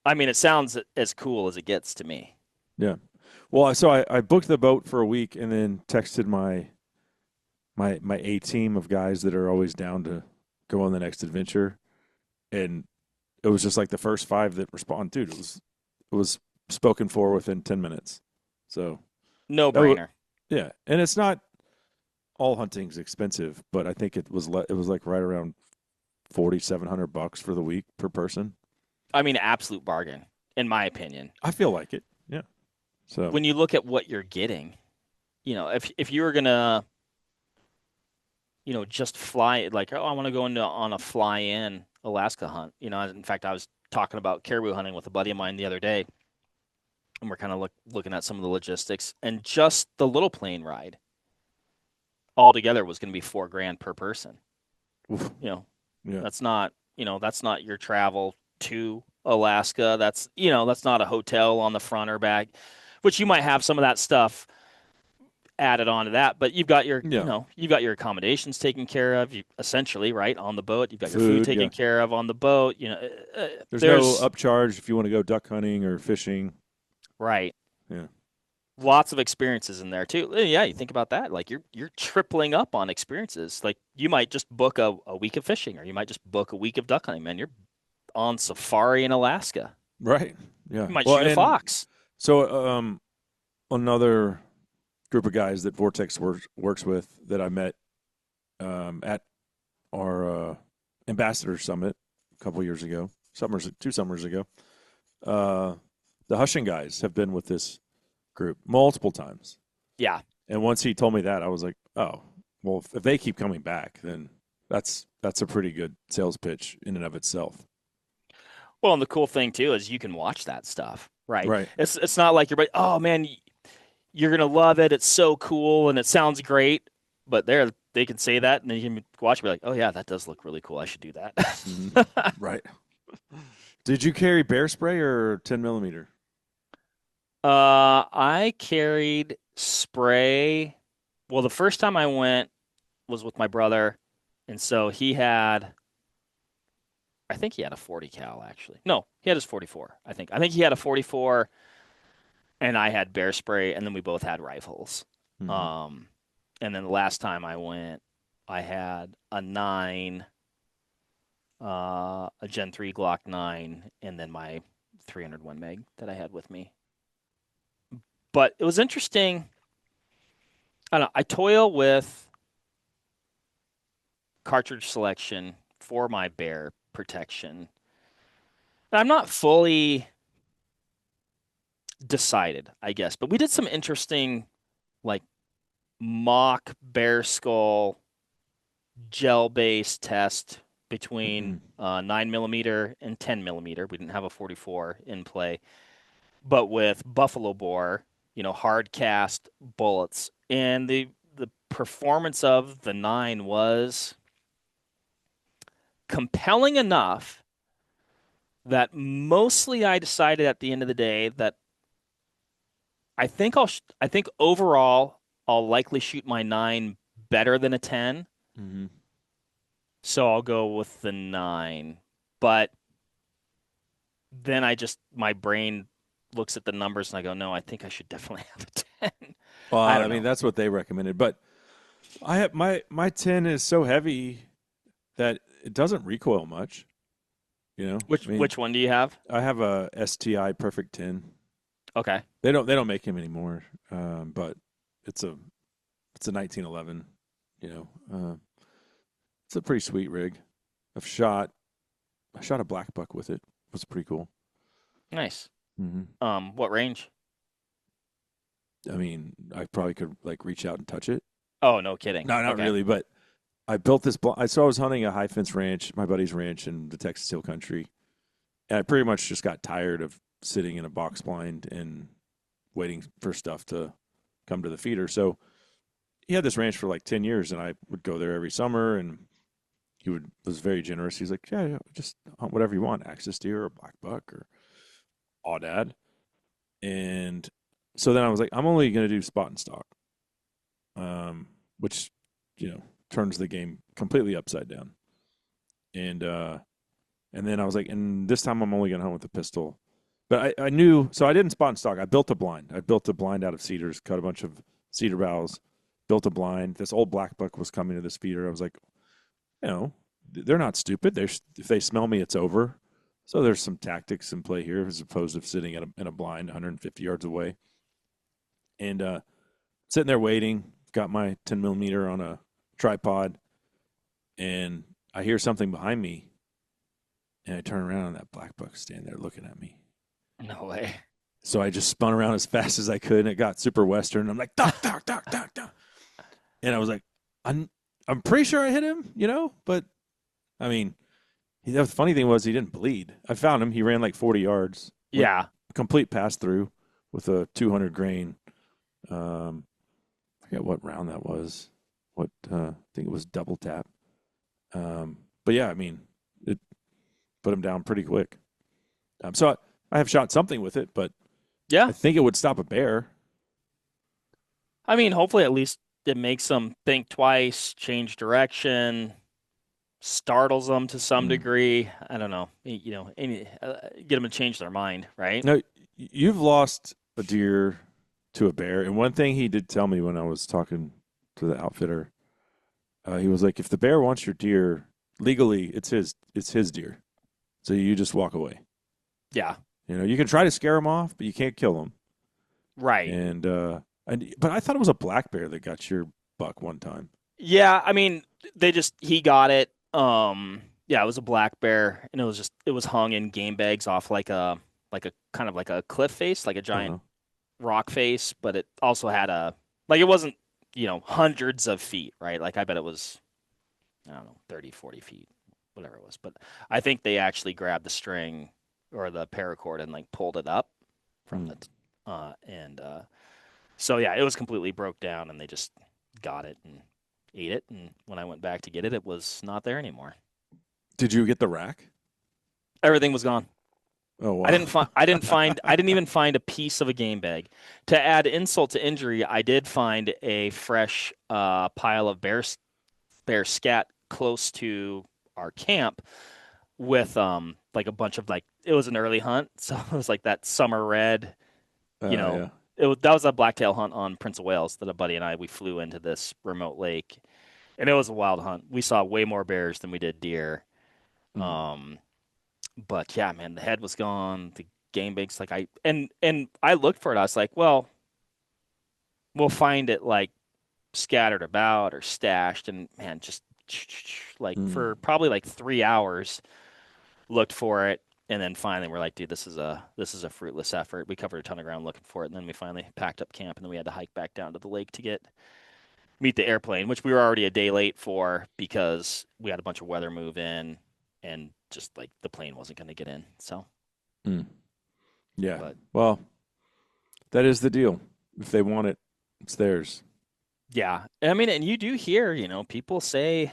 I mean, it sounds as cool as it gets to me. Yeah. Well, so I booked the boat for a week and then texted my A team of guys that are always down to go on the next adventure, and it was just like the first five that responded. Dude, it was spoken for within 10 minutes. So No that was, brainer. yeah, and it's not all hunting's expensive, but I think it was like right around $4,700 for the week per person. I mean, absolute bargain, in my opinion. I feel like it. Yeah. So When you look at what you're getting, if you were gonna, just fly like, oh, I want to go into on a fly-in Alaska hunt. In fact, I was talking about caribou hunting with a buddy of mine the other day, and we're kind of looking at some of the logistics, and just the little plane ride altogether was going to be $4,000 per person. oof, You know, yeah. that's not your travel to Alaska. That's not a hotel on the front or back, which you might have some of that stuff added on to that, but Yeah. you've got your accommodations taken care of, essentially, right, on the boat. You've got your food Food, taken yeah. care of on the boat. There's no There's upcharge if you want to go duck hunting or fishing. right. Yeah. Lots of experiences in there too. Yeah, you think about that. Like you're tripling up on experiences. Like you might just book a week of fishing, or you might just book a week of duck hunting. Man, you're on safari in Alaska. Right. Yeah. You might Well, shoot a and fox. so another group of guys that Vortex works with that I met at our ambassador summit a couple years ago, 2 summers ago. The Hushin guys have been with this group multiple times. Yeah. And once he told me that, I was like, oh, well, if they keep coming back, then that's a pretty good sales pitch in and of itself. Well, and the cool thing too is you can watch that stuff, right? Right. It's not like you're like, oh man, you're gonna love it. It's so cool and it sounds great. But they can say that and then you can watch and be like, oh yeah, that does look really cool. I should do that. Right. Did you carry bear spray or 10 millimeter? I carried spray. Well, the first time I went was with my brother, and so I think he had a 40 cal actually. No, he had his 44. I think he had a 44, and I had bear spray, and then we both had rifles. Mm-hmm. And then the last time I went, I had a 9, a Gen 3 Glock 9, and then my 301 meg that I had with me. But it was interesting. I don't know. I toil with cartridge selection for my bear protection. I'm not fully decided, I guess, but we did some interesting, like, mock bear skull gel-based test between 9 millimeter and 10 millimeter. We didn't have a 44 in play, but with buffalo bore, hard cast bullets, and the performance of the 9 was compelling enough that mostly I decided at the end of the day that I think overall I'll likely shoot my 9 better than a 10. Mm-hmm. So I'll go with the 9. But then my brain looks at the numbers and I go, no, I think I should definitely have a 10. Well, I mean, that's what they recommended. But I have my 10 is so heavy that it doesn't recoil much. Which one do you have? I have a STI Perfect 10. Okay. They don't make him anymore. But it's a 1911. It's a pretty sweet rig. I shot a black buck with it. It was pretty cool. Nice. Mm-hmm. What range? I mean, I probably could reach out and touch it. Oh, no kidding. No, not really. But I built this. I was hunting a high fence ranch, my buddy's ranch in the Texas Hill Country, and I pretty much just got tired of sitting in a box blind and waiting for stuff to come to the feeder. So he had this ranch for 10 years, and I would go there every summer, and he was very generous. He's like, yeah, just hunt whatever you want, axis deer or black buck or aoudad. And so then I was like, I'm only going to do spot and stock, which, turns the game completely upside down. And then I was like, and this time I'm only going to hunt with a pistol. But I knew, so I didn't spot and stock. I built a blind. I built a blind out of cedars, cut a bunch of cedar boughs, built a blind. This old black buck was coming to this feeder. I was like, they're not stupid. If they smell me, it's over. So there's some tactics in play here as opposed to sitting in a blind 150 yards away. And sitting there waiting, got my 10 millimeter on a tripod, and I hear something behind me, and I turn around, and that black buck's standing there looking at me. No way. So I just spun around as fast as I could, and it got super western. I'm like, duck, duck, duck, duck, duck. And I was like, I'm pretty sure I hit him, but I mean, the funny thing was he didn't bleed. I found him. He ran 40 yards. Yeah. Complete pass through with a 200 grain. I forget what round that was. I think it was double tap. But yeah, I mean, it put him down pretty quick. So I have shot something with it, but yeah, I think it would stop a bear. I mean, hopefully at least it makes them think twice, change direction, startles them to some degree. I don't know. Get them to change their mind, right? No, you've lost a deer to a bear, and one thing he did tell me when I was talking to the outfitter, he was like, if the bear wants your deer, legally it's his deer, so you just walk away. Yeah. You can try to scare him off, but you can't kill him. Right. And But I thought it was a black bear that got your buck one time. Yeah, I mean, he got it. Yeah, it was a black bear, and it was hung in game bags off like a kind of like a cliff face, like a giant Uh-huh. rock face, but it also had it wasn't, hundreds of feet, right? Like I bet it was, I don't know, 30, 40 feet, whatever it was. But I think they actually grabbed the string or the paracord and like pulled it up from Mm. the and so yeah, it was completely broke down, and they just got it and ate it. And when I went back to get it, it was not there anymore. Did you get the rack? Everything was gone. Oh wow. I didn't even find a piece of a game bag. To add insult to injury, I did find a fresh pile of bear scat close to our camp with like a bunch of like, it was an early hunt, so it was like that summer red, you know. Yeah. That was a blacktail hunt on Prince of Wales that a buddy and I we flew into this remote lake, and it was a wild hunt. We saw way more bears than we did deer. Mm. Um, but yeah, man, the head was gone. The game bags, like and I looked for it. I was like, well, we'll find it like scattered about or stashed, and man, just like Mm. for probably like 3 hours, looked for it, and then finally we're like, dude, this is a fruitless effort. We covered a ton of ground looking for it, and then we finally packed up camp, and then we had to hike back down to the lake to meet the airplane, which we were already a day late for because we had a bunch of weather move in, and just like the plane wasn't going to get in. So, Mm. Yeah. but Well, that is the deal. If they want it, it's theirs. yeah, I mean, and you do hear, people say,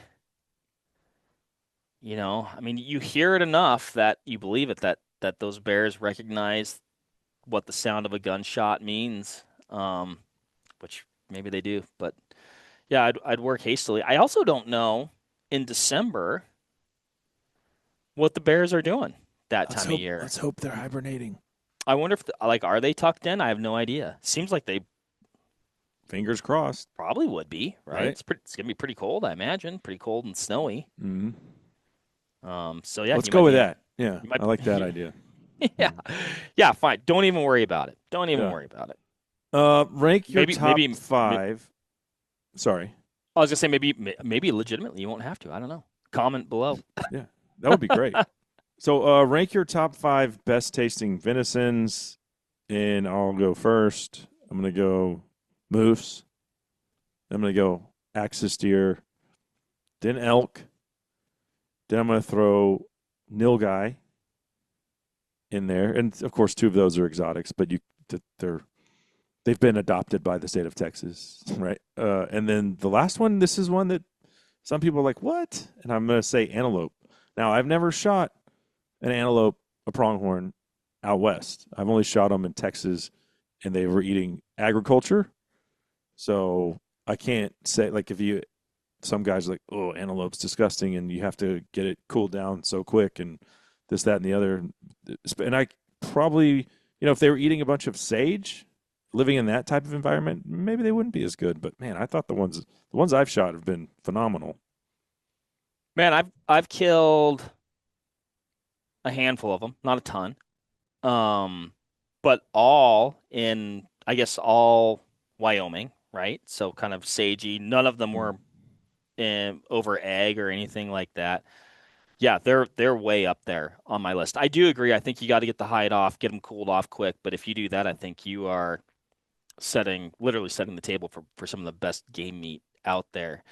I mean, you hear it enough that you believe it, that those bears recognize what the sound of a gunshot means, which maybe they do. But yeah, I'd work hastily. I also don't know in December what the bears are doing that Let's time of hope. year. Let's hope they're hibernating. I wonder if like, are they tucked in? I have no idea. Seems like they Fingers crossed. probably would be, right? Right. It's gonna be pretty cold, I imagine. Pretty cold and snowy. Mm. So yeah, Let's go with that. Yeah, you might I like that idea. yeah, yeah, fine. Don't even worry about it. Don't even Yeah. worry about it. Rank your Maybe, top maybe, five. Sorry. I was gonna say maybe legitimately you won't have to. I don't know. Comment below. Yeah, that would be great. So, rank your top five best tasting venisons, and I'll go first. I'm gonna go moose. I'm gonna go axis deer, then elk. Then I'm gonna throw nilgai in there, and of course, two of those are exotics, but they've been adopted by the state of Texas, right? And then the last one, this is one that some people are like, what? And I'm gonna say antelope. Now, I've never shot an antelope, a pronghorn, out west. I've only shot them in Texas, and they were eating agriculture. So I can't say like if you some guys are like, oh, antelope's disgusting, and you have to get it cooled down so quick, and this, that, and the other. And I probably, if they were eating a bunch of sage, living in that type of environment, maybe they wouldn't be as good. But man, I thought the ones I've shot have been phenomenal. Man, I've killed a handful of them, not a ton. But all in, I guess, all Wyoming, right? So kind of sagey. None of them were over egg or anything like that. Yeah, they're way up there on my list. I do agree. I think you got to get the hide off, get them cooled off quick. But if you do that, I think you are literally setting the table for some of the best game meat out there.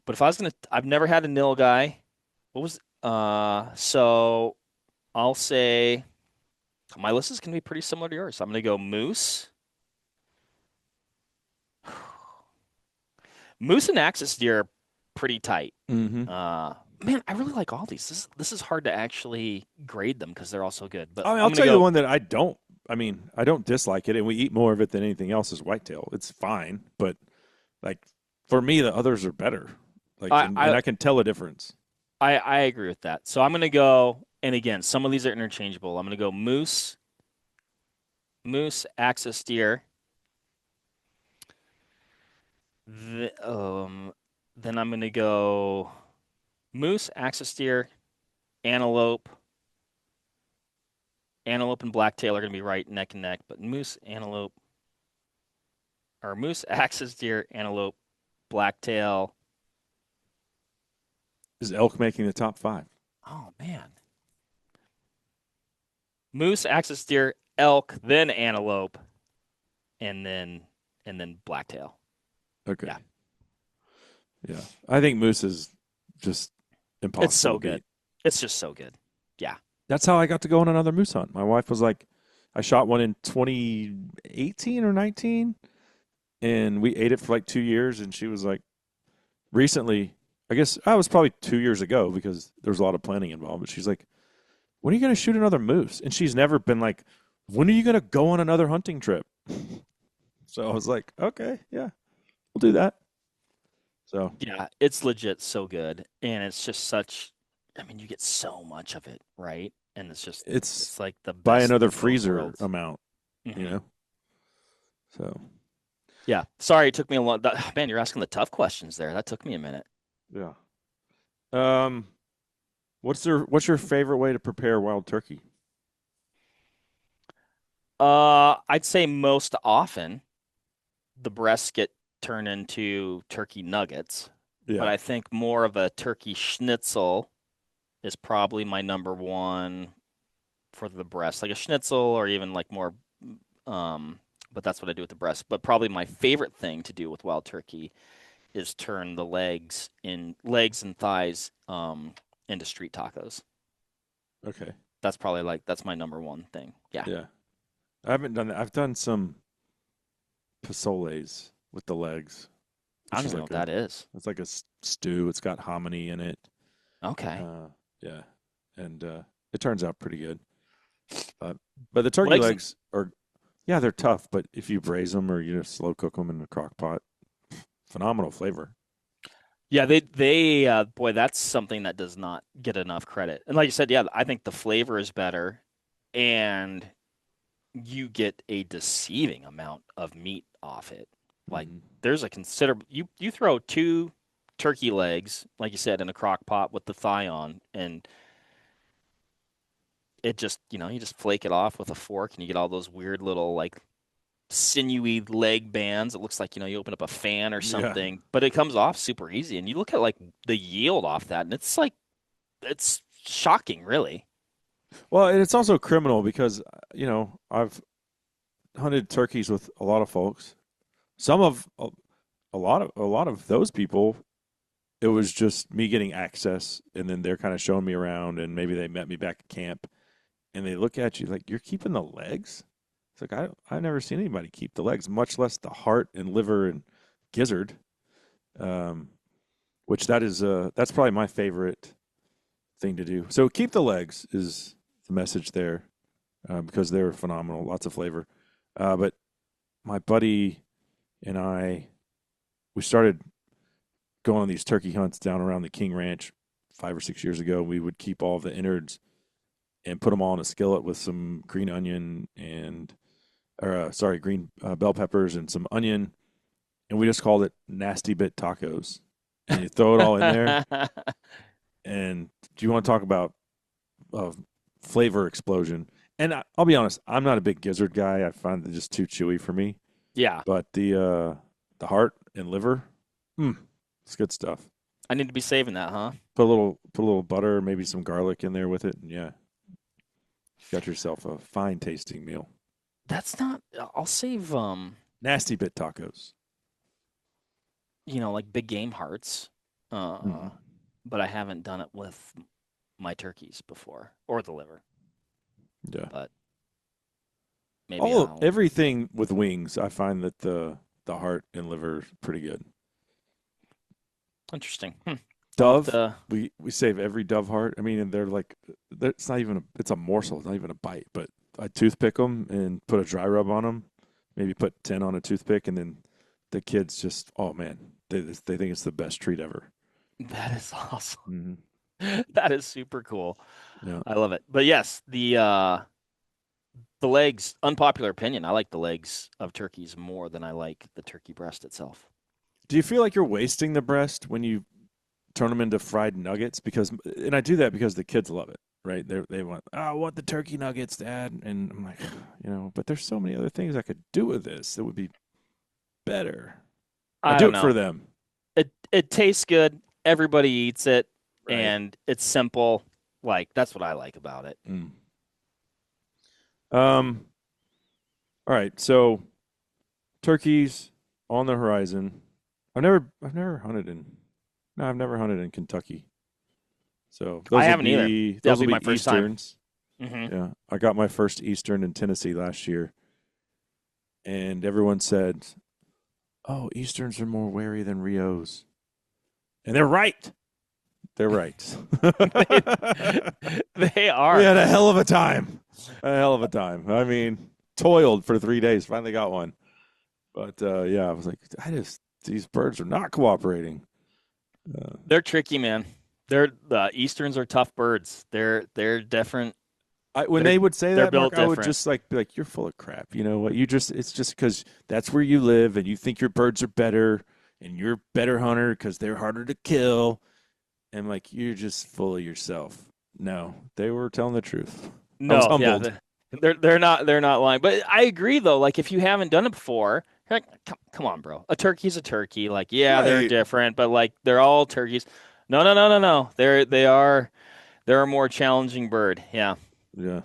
But if I was gonna, I've never had a nil guy. What was so I'll say my list is gonna be pretty similar to yours. I'm gonna go moose, moose and axis deer are pretty tight. Mm-hmm. Man, I really like all these. This is hard to actually grade them because they're all so good. But I mean, I'm I'll gonna tell you the go. one that I don't. I mean, I don't dislike it, and we eat more of it than anything else. Is whitetail. It's fine, but like for me, the others are better. Like, I and I I can tell a difference. I agree with that. So I'm gonna go. And again, some of these are interchangeable. I'm gonna go moose, axis deer. The, then I'm gonna go moose, axis deer, antelope. Antelope and blacktail are gonna be right neck and neck, but moose, antelope, are moose, axis deer, antelope, blacktail. Is elk making the top five? Oh man. Moose, axis deer, elk, then antelope, and then blacktail. Okay. Yeah. Yeah. I think moose is just It's impossible so to good. beat. It's just so good. Yeah. That's how I got to go on another moose hunt. My wife was like, I shot one in 2018 or 19, and we ate it for like 2 years. And she was like, recently, I guess I was probably 2 years ago because there was a lot of planning involved. But she's like, when are you going to shoot another moose? And she's never been like, when are you going to go on another hunting trip? So I was like, okay, yeah, we'll do that. So Yeah, it's legit so good. And it's just such I mean, you get so much of it, right? And it's it's like the buy best another of both freezer worlds. amount, you Hmm. know? So, Yeah. Sorry, it took me a long man, you're asking the tough questions there. That took me a minute. yeah. Um, what's your favorite way to prepare wild turkey? I'd say most often the breasts get turned into turkey nuggets, but Yeah. I think more of a turkey schnitzel is probably my number one for the breast, like a schnitzel or even like more. Um, but that's what I do with the breast. But probably my favorite thing to do with wild turkey is turn the legs and thighs into street tacos. Okay. That's probably like that's my number one thing. Yeah, Yeah. I haven't done that. I've done some pozoles with the legs, I which don't is even know what like a that is. it's like a stew. It's got hominy in it. Okay, Yeah, and it turns out pretty good. But but the turkey legs. legs are, yeah, they're tough. But if you braise them or you just slow cook them in a crock pot, phenomenal flavor. Yeah, they boy, that's something that does not get enough credit. And like you said, yeah, I think the flavor is better, and you get a deceiving amount of meat off it. Like Hmm. there's a considerable you throw two turkey legs, like you said, in a crock pot with the thigh on, and it just you just flake it off with a fork, and you get all those weird little like sinewy leg bands. It looks like you open up a fan or Yeah. something, but it comes off super easy. And you look at like the yield off that, and it's like it's shocking, really. Well, and it's also criminal because I've hunted turkeys with a lot of folks. Some of a lot of those people, it was just me getting access, and then they're kind of showing me around, and maybe they met me back at camp, and they look at you like you're keeping the legs. It's like I've never seen anybody keep the legs, much less the heart and liver and gizzard. Um, which that's probably my favorite thing to do. So keep the legs is the message there, because they're phenomenal, lots of flavor. But my buddy and we started going on these turkey hunts down around the King Ranch 5 or 6 years ago. We would keep all the innards and put them all in a skillet with some green onion green bell peppers and some onion, and we just called it nasty bit tacos. And you throw it all in there. And do you want to talk about uh, flavor explosion? And I'll be honest, I'm not a big gizzard guy. I find it just too chewy for me. Yeah, But the heart and liver, it's good stuff. I need to be saving that, huh? Put a little butter, maybe some garlic in there with it, and yeah, got yourself a fine tasting meal. That's not. I'll save Nasty bit tacos. like big game hearts, uh, Hmm. but I haven't done it with my turkeys before or the liver. Yeah. But maybe I'll. Everything with wings, I find that the heart and liver is pretty good. Interesting. I'll have Dove, to. we save every dove heart. I mean, and it's not even it's a morsel, it's not even a bite, but I toothpick them and put a dry rub on them. Maybe put 10 on a toothpick, and then the kids just, oh man, they think it's the best treat ever. That is awesome. Hmm. That is super cool. Yeah. I love it. But yes, the legs, unpopular opinion, I like the legs of turkeys more than I like the turkey breast itself. Do you feel like you're wasting the breast when you turn them into fried nuggets? And I do that because the kids love it, right? They want, oh, I want the turkey nuggets, Dad. And I'm like, but there's so many other things I could do with this. It would be better. I I do don't it for know. them. It tastes good. Everybody eats it, Right. and it's simple. Like that's what I like about it. Mm. Um. All right. So turkeys on the horizon. I've never hunted in. No, I've never hunted in Kentucky. So I haven't either. That'll those will be my be first time. Easterns. Hmm. Yeah. I got my first Eastern in Tennessee last year, and everyone said, "Oh, Easterns are more wary than Rios," and they're right. They're right. they, they We are. had a hell of a time. A hell of a time. I mean, toiled for 3 days. Finally got one. But yeah, I was like, these birds are not cooperating. Uh, They're tricky, man. The Easterns are tough birds. They're different. when They're they would say they're that, Mark, built I would different. just like be like, "You're full of crap." You know what? It's just because that's where you live, and you think your birds are better, and you're a better hunter because they're harder to kill, and like you're just full of yourself. No, they were telling the truth. I was No, yeah, humbled. they're not lying. But I agree though. Like if you haven't done it before, you're like, come on, bro. A turkey's a turkey. Like yeah, they're Right. different, but like they're all turkeys. No, no, no, no, no. They're a more challenging bird. Yeah. Yeah.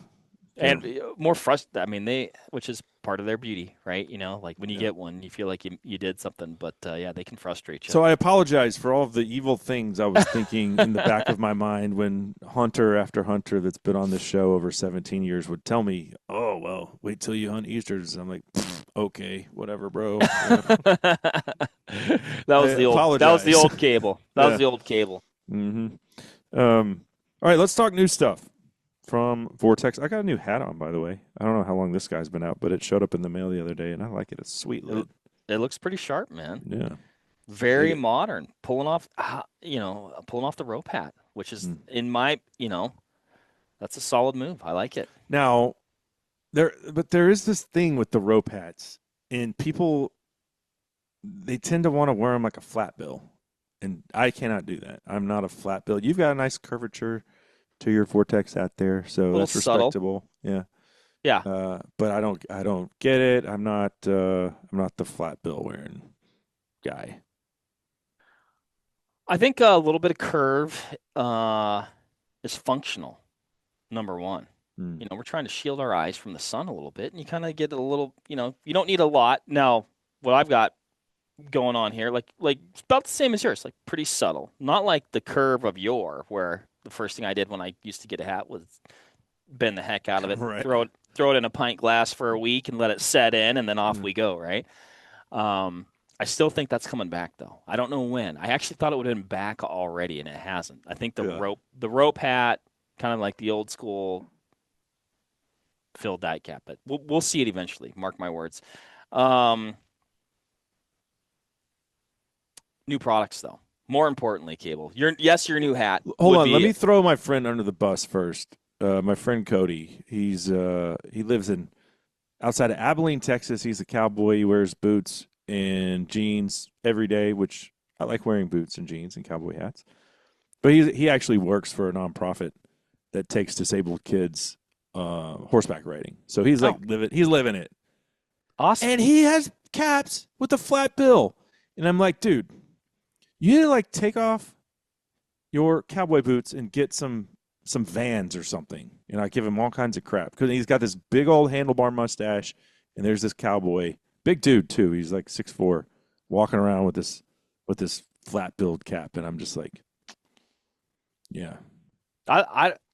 Yeah. And more frustrated. I mean, which is part of their beauty, right? Like when you Yeah. get one, you feel like you did something, but yeah, they can frustrate you. So I apologize for all of the evil things I was thinking in the back of my mind when hunter after hunter that's been on this show over 17 years would tell me, "Oh, well, wait till you hunt Easters." I'm like, "Okay, whatever, bro." Yeah. That I was the apologize. old cable. That was Yeah. the old cable. All right, let's talk new stuff from Vortex. I got a new hat on, by the way. I don't know how long this guy's been out, but it showed up in the mail the other day, and I like it. It's a sweet It, lid. it looks pretty sharp, man. Yeah. Dig Very it. modern. Pulling off the rope hat, which is Mm. that's a solid move. I like it. Now, there is this thing with the rope hats, and people they tend to want to wear them like a flat bill, and I cannot do that. I'm not a flat bill. You've got a nice curvature to your Vortex hat there, A so little that's subtle. respectable. Yeah. Yeah. But I don't get it. I'm not the flat bill wearing guy. I think a little bit of curve is functional, number one. Mm. We're trying to shield our eyes from the sun a little bit, and you kind of get a little, you don't need a lot. Now, what I've got going on here, like it's about the same as yours, like pretty subtle. Not like the curve of where the first thing I did when I used to get a hat was bend the heck out of it, Right. throw it in a pint glass for a week and let it set in, and then off Mm. we go, right? Um, I still think that's coming back though. I don't know when. I actually thought it would have been back already, and it hasn't. I think the Yeah. rope hat, kind of like the old school, filled that gap, but we'll see it eventually. Mark my words. Um, New products though. More importantly, Cable. Your new hat Hold would on. Let be. me throw my friend under the bus first. My friend Cody. He lives in outside of Abilene, Texas. He's a cowboy. He wears boots and jeans every day, which I like wearing boots and jeans and cowboy hats. But he actually works for a nonprofit that takes disabled kids horseback riding. So he's like Oh, living it. awesome. And he has caps with a flat bill. And I'm like, dude, you need to like take off your cowboy boots and get some Vans or something. And I give him all kinds of crap because he's got this big old handlebar mustache, and there's this cowboy, big dude too. He's like 6'4", walking around with this flat billed cap, and I'm just like, yeah. I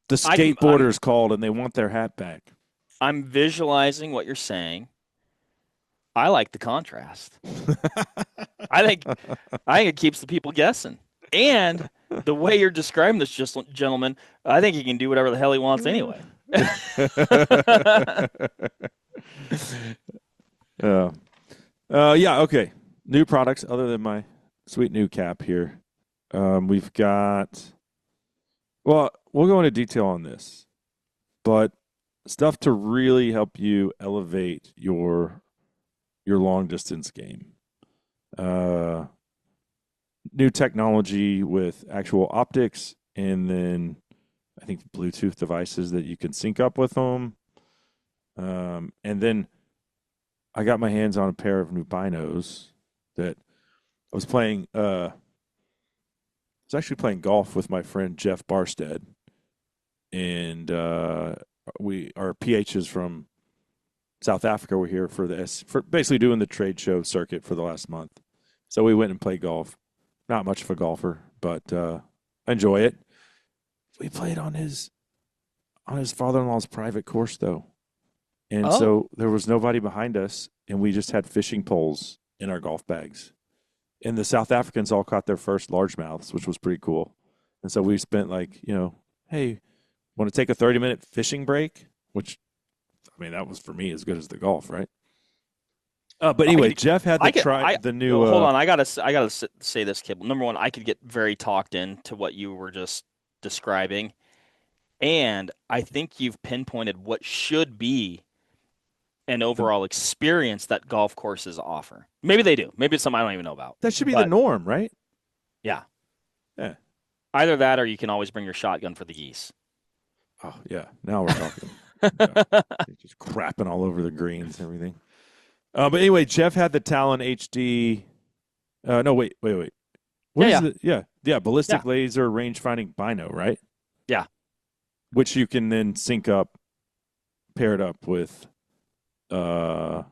The I I'm skateboarders called, and they want their hat back. I'm visualizing what you're saying. I like the contrast. I think I think it keeps the people guessing. And the way you're describing this, just gentleman, I think he can do whatever the hell he wants anyway. uh, yeah, okay. New products other than my sweet new cap here. We've got. Well, we'll go into detail on this, but stuff to really help you elevate your long distance game. Uh, New technology with actual optics, and then I think Bluetooth devices that you can sync up with them. And then I got my hands on a pair of new binos that I was playing. I was actually playing golf with my friend Jeff Barstead, and we our PHs from South Africa were here for basically doing the trade show circuit for the last month. So we went and played golf. Not much of a golfer, but enjoy it. We played on his father-in-law's private course though. And Oh, so there was nobody behind us and we just had fishing poles in our golf bags. And the South Africans all caught their first largemouths, which was pretty cool. And so we spent like, hey, want to take a 30-minute fishing break? Which I mean, that was for me as good as the golf, right? But I anyway, could, Jeff had I the could, try I the new hold on. I gotta say this, Kibble. Number one, I could get very talked into what you were just describing, and I think you've pinpointed what should be an the overall experience that golf courses offer. Maybe they do. Maybe it's something I don't even know about. that should be the But norm, right? yeah, Yeah. either that or you can always bring your shotgun for the geese. Oh yeah. Now we're talking. Yeah. Just crapping all over the greens and everything. But anyway, Jeff had the Talon HD. No, wait. What Yeah, is yeah, it? Yeah, yeah, ballistic laser range finding bino, right? yeah. Which you can then sync up, paired up with, uh,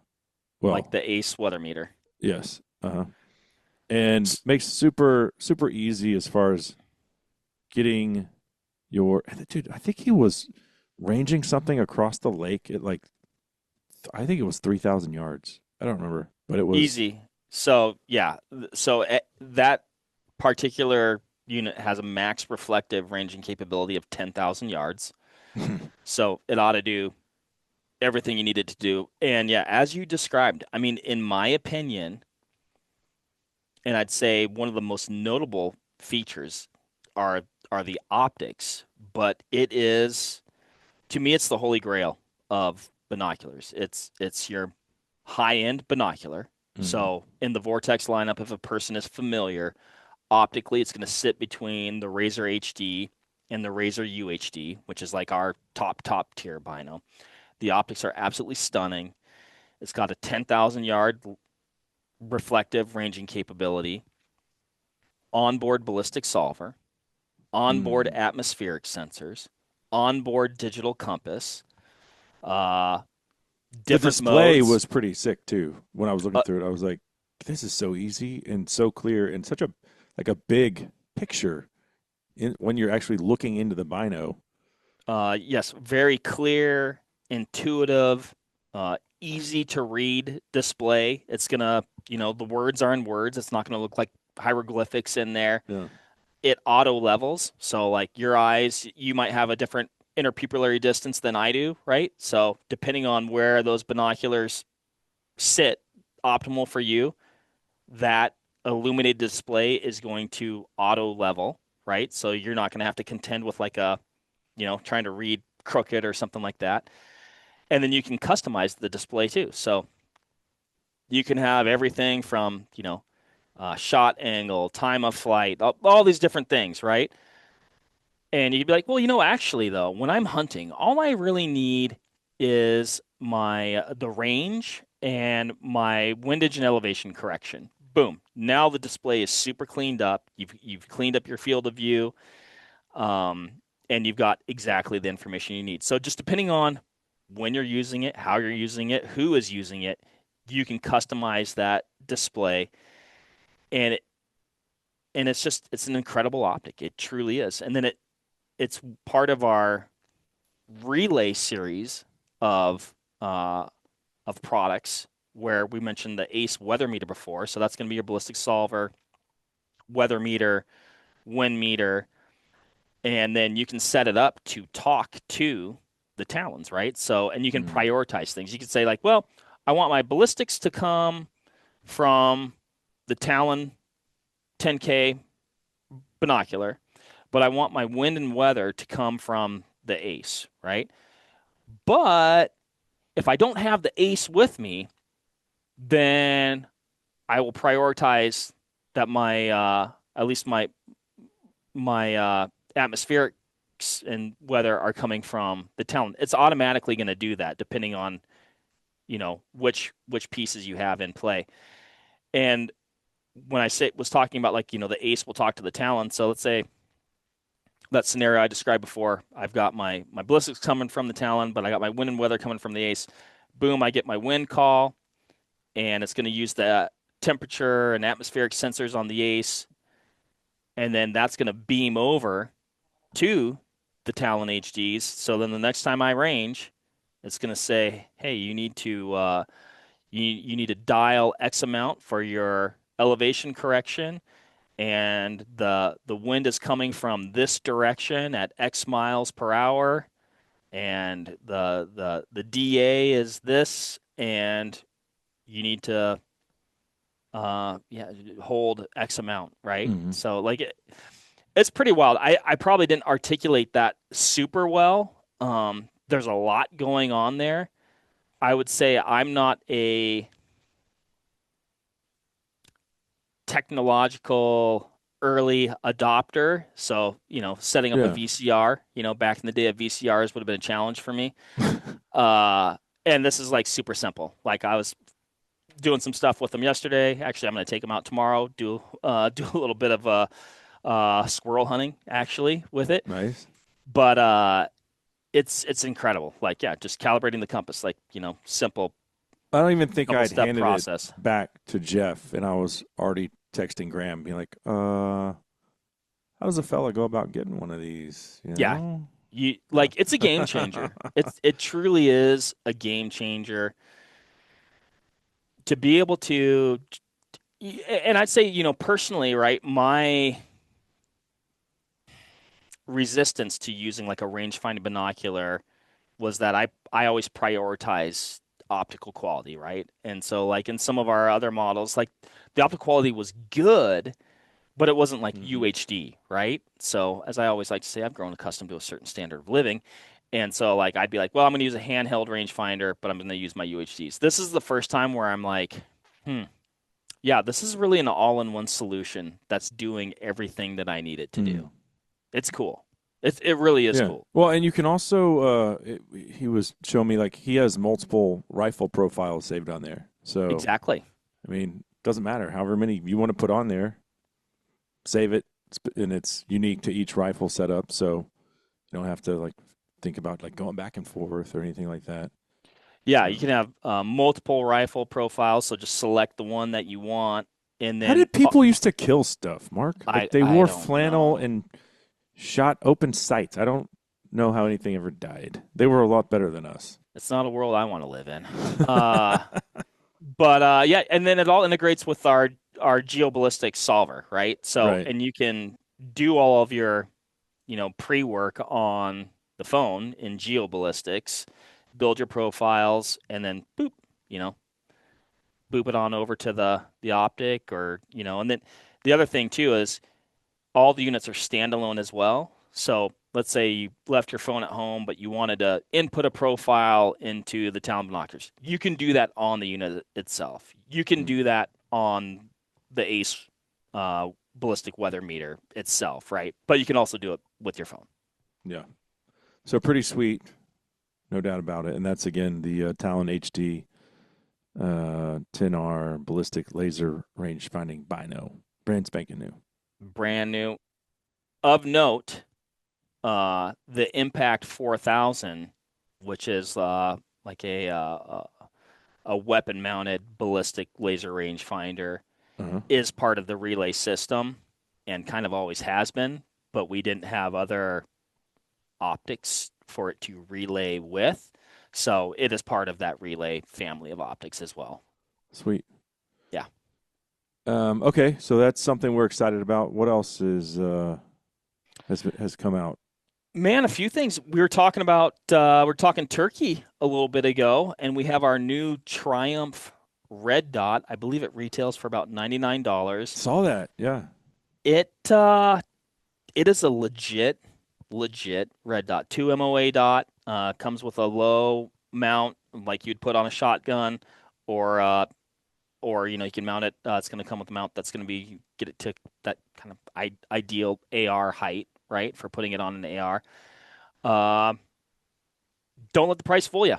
Like well, the Ace weather meter. yes, and makes super easy as far as getting your dude. I think he was ranging something across the lake at like I think it was 3,000 yards. I don't remember, but it was. Easy. So yeah, so that particular unit has a max reflective ranging capability of 10,000 yards. So it ought to do everything you needed to do. And yeah, as you described, I mean, in my opinion, and I'd say one of the most notable features are are the optics, but it is to me it's the holy grail of binoculars. It's your high-end binocular. Mhm. So in the Vortex lineup, if a person is familiar, optically it's going to sit between the Razor HD and the Razor UHD, which is like our top tier bino. The optics are absolutely stunning. It's got a 10,000 yard reflective ranging capability, onboard ballistic solver, onboard Mm. atmospheric sensors, onboard digital compass, uh, The different display modes. was pretty sick too. When I was looking Uh, through it, I was like, "This is so easy and so clear and such a like a big picture when you're actually looking into the bino." yes, very clear, intuitive, easy to read display. It's gonna, the words are in words. It's not gonna look like hieroglyphics in there. Yeah. It auto levels. So like your eyes, you might have a different interpupillary distance than I do, right? So depending on where those binoculars sit optimal for you, that illuminated display is going to auto level, right? So you're not going to have to contend with like trying to read crooked or something like that. And then you can customize the display too. So you can have everything from, shot angle, time of flight, all these different things, right? And you'd be like, well, actually though, when I'm hunting, all I really need is my the range and my windage and elevation correction. Boom. Now the display is super cleaned up. You've cleaned up your field of view, um, and you've got exactly the information you need. So just depending on when you're using it, how you're using it, who is using it, you can customize that display, and it's an incredible optic. It truly is. And then it's part of our relay series of uh, of products where we mentioned the Ace weather meter before. So that's going to be your ballistic solver, weather meter, wind meter, and then you can set it up to talk to the Talons, right? So and you can Mm. prioritize things. You can say like, well, I want my ballistics to come from the Talon 10K binocular, but I want my wind and weather to come from the Ace, right? But if I don't have the Ace with me, then I will prioritize that my at least my atmospherics and weather are coming from the Talon. It's automatically going to do that depending on which pieces you have in play. And when was talking about like, the ace will talk to the Talon. So let's say that scenario I described before. I've got my ballistics coming from the Talon, but I got my wind and weather coming from the ace. Boom, I get my wind call, and it's going to use the temperature and atmospheric sensors on the ace, and then that's going to beam over to the Talon HDs. So then the next time I range, it's going to say, "Hey, you need to dial X amount for your elevation correction, and the wind is coming from this direction at X miles per hour, and the DA is this, and you need to hold X amount, right?" Hmm. So like it's pretty wild. I probably didn't articulate that super well. There's a lot going on there. I would say I'm not a technological early adopter. So, setting up a Yeah. VCR, back in the day of VCRs would have been a challenge for me. Uh, and this is like super simple. Like I was doing some stuff with them yesterday. Actually, I'm going to take them out tomorrow. Do a little bit of squirrel hunting actually with it. Nice. But it's incredible. Like yeah, just calibrating the compass. Like simple I don't even think couple I'd step handed it process. back to Jeff, and I was already texting Graham, being like, how does a fella go about getting one of these? You Yeah, know? it's a game changer. It truly is a game changer to be able to. And I'd say, personally, right, my resistance to using like a rangefinder binocular was that I always prioritize optical quality, right? And so like in some of our other models, like the optical quality was good, but it wasn't like Hmm. UHD, right? So as I always like to say, I've grown accustomed to a certain standard of living. And so like I'd be like, well, I'm going to use a handheld rangefinder, but I'm going to use my UHDs. This is the first time where I'm like, hmm, yeah, this is really an all-in-one solution that's doing everything that I need it to Hmm. do. It's cool. It really is Yeah. cool. Well, and you can also, he was showing me like he has multiple rifle profiles saved on there. So, Exactly. I mean, doesn't matter. However many you want to put on there, save it, and it's unique to each rifle setup. So you don't have to like think about like going back and forth or anything like that. Yeah, you So, can have multiple rifle profiles, so just select the one that you want, and how then did people used to kill stuff, Mark? Like they I wore don't flannel know. and shot open sights. I don't know how anything ever died. They were a lot better than us. It's not a world I want to live in. Uh, but yeah, and then it all integrates with our geoballistic solver, right? So, Right. and you can do all of your, pre-work on the phone in geoballistics, build your profiles, and then boop, you know, boop it on over to the optic, or and then the other thing too is all the units are standalone as well. So let's say you left your phone at home, but you wanted to input a profile into the Talon binoculars. You can do that on the unit itself. You can Mm. do that on the ACE ballistic weather meter itself, right? But you can also do it with your phone. Yeah. So pretty sweet, no doubt about it. And that's again the Talon HD 10R ballistic laser range finding bino, brand spanking new. Brand new. Of note, the Impact 4000, which is like a weapon mounted ballistic laser rangefinder, Uh-huh. is part of the relay system and kind of always has been, but we didn't have other optics for it to relay with. So it is part of that relay family of optics as well. Sweet. Yeah. Okay, so that's something we're excited about. What else is has come out? Man, a few things. We were talking about, we're talking turkey a little bit ago, and we have our new Triumph Red Dot. I believe it retails for about $99. Saw that. Yeah. It uh, it is a legit red dot. 2 MOA dot. Comes with a low mount like you'd put on a shotgun, or you can mount it. It's going to come with a mount that's going to be get it to that kind of ideal AR height, right, for putting it on an AR. Uh, don't let the price fool you.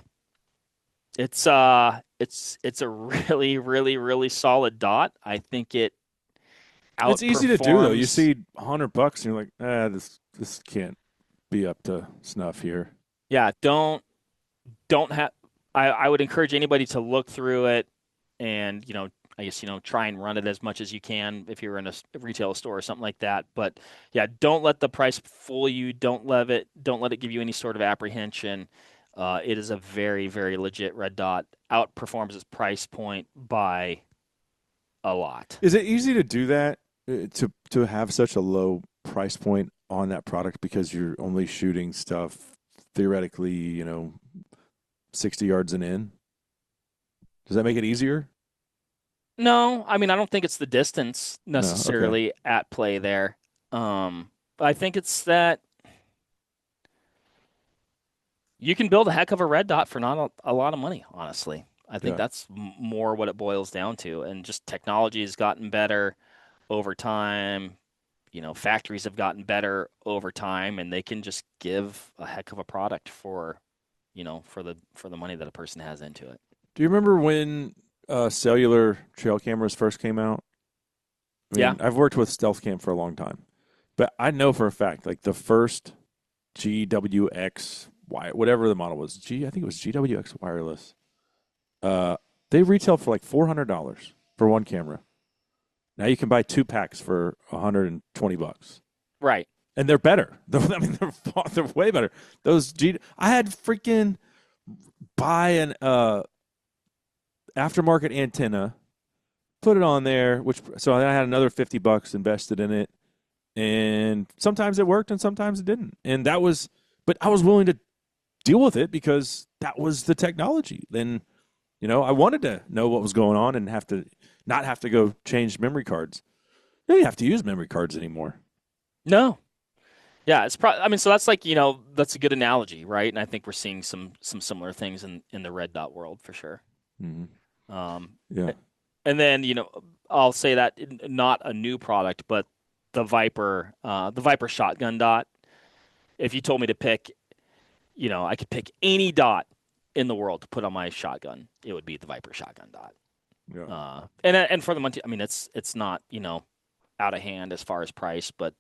It's a really really really solid dot. I think it. It's easy to do though. You outperforms. see $100 and you're like, this can't be up to snuff here. Yeah, don't have. I would encourage anybody to look through it and I guess try and run it as much as you can if you're in a retail store or something like that. But yeah, don't let the price fool you. Don't let it give you any sort of apprehension. It is a very, very legit red dot. Outperforms its price point by a lot. Is it easy to do that to have such a low price point on that product because you're only shooting stuff theoretically, 60 yards and in? Does that make it easier? No, I mean I don't think it's the distance No. Okay. necessarily at play there. I think it's that you can build a heck of a red dot for not a lot of money, honestly. I think Yeah. that's more what it boils down to. And just technology has gotten better over time. Factories have gotten better over time, and they can just give a heck of a product for the money that a person has into it. Do you remember when cellular trail cameras first came out? I Yeah, mean, I've worked with stealth cam for a long time, but I know for a fact, like the first GWX, whatever the model was, I think it was GWX wireless. Uh, they retail for like $400 for one camera. Now you can buy two packs for $120, right. and they're better. I mean, they're way better. I had freaking buy an aftermarket antenna, put it on there, so I had another $50 invested in it, and sometimes it worked and sometimes it didn't, but I was willing to deal with it because that was the technology. Then, I wanted to know what was going on and not have to go change memory cards. You don't have to use memory cards anymore. No, yeah, it's probably. I mean, so that's like that's a good analogy, right? And I think we're seeing some similar things in the red dot world for sure. Mm-hmm. Um, Yeah. and then I'll say that not a new product, but the Viper shotgun dot. If you told me to pick, I could pick any dot in the world to put on my shotgun, it would be the Viper shotgun dot. Yeah. And for the money, I mean, it's not out of hand as far as price, but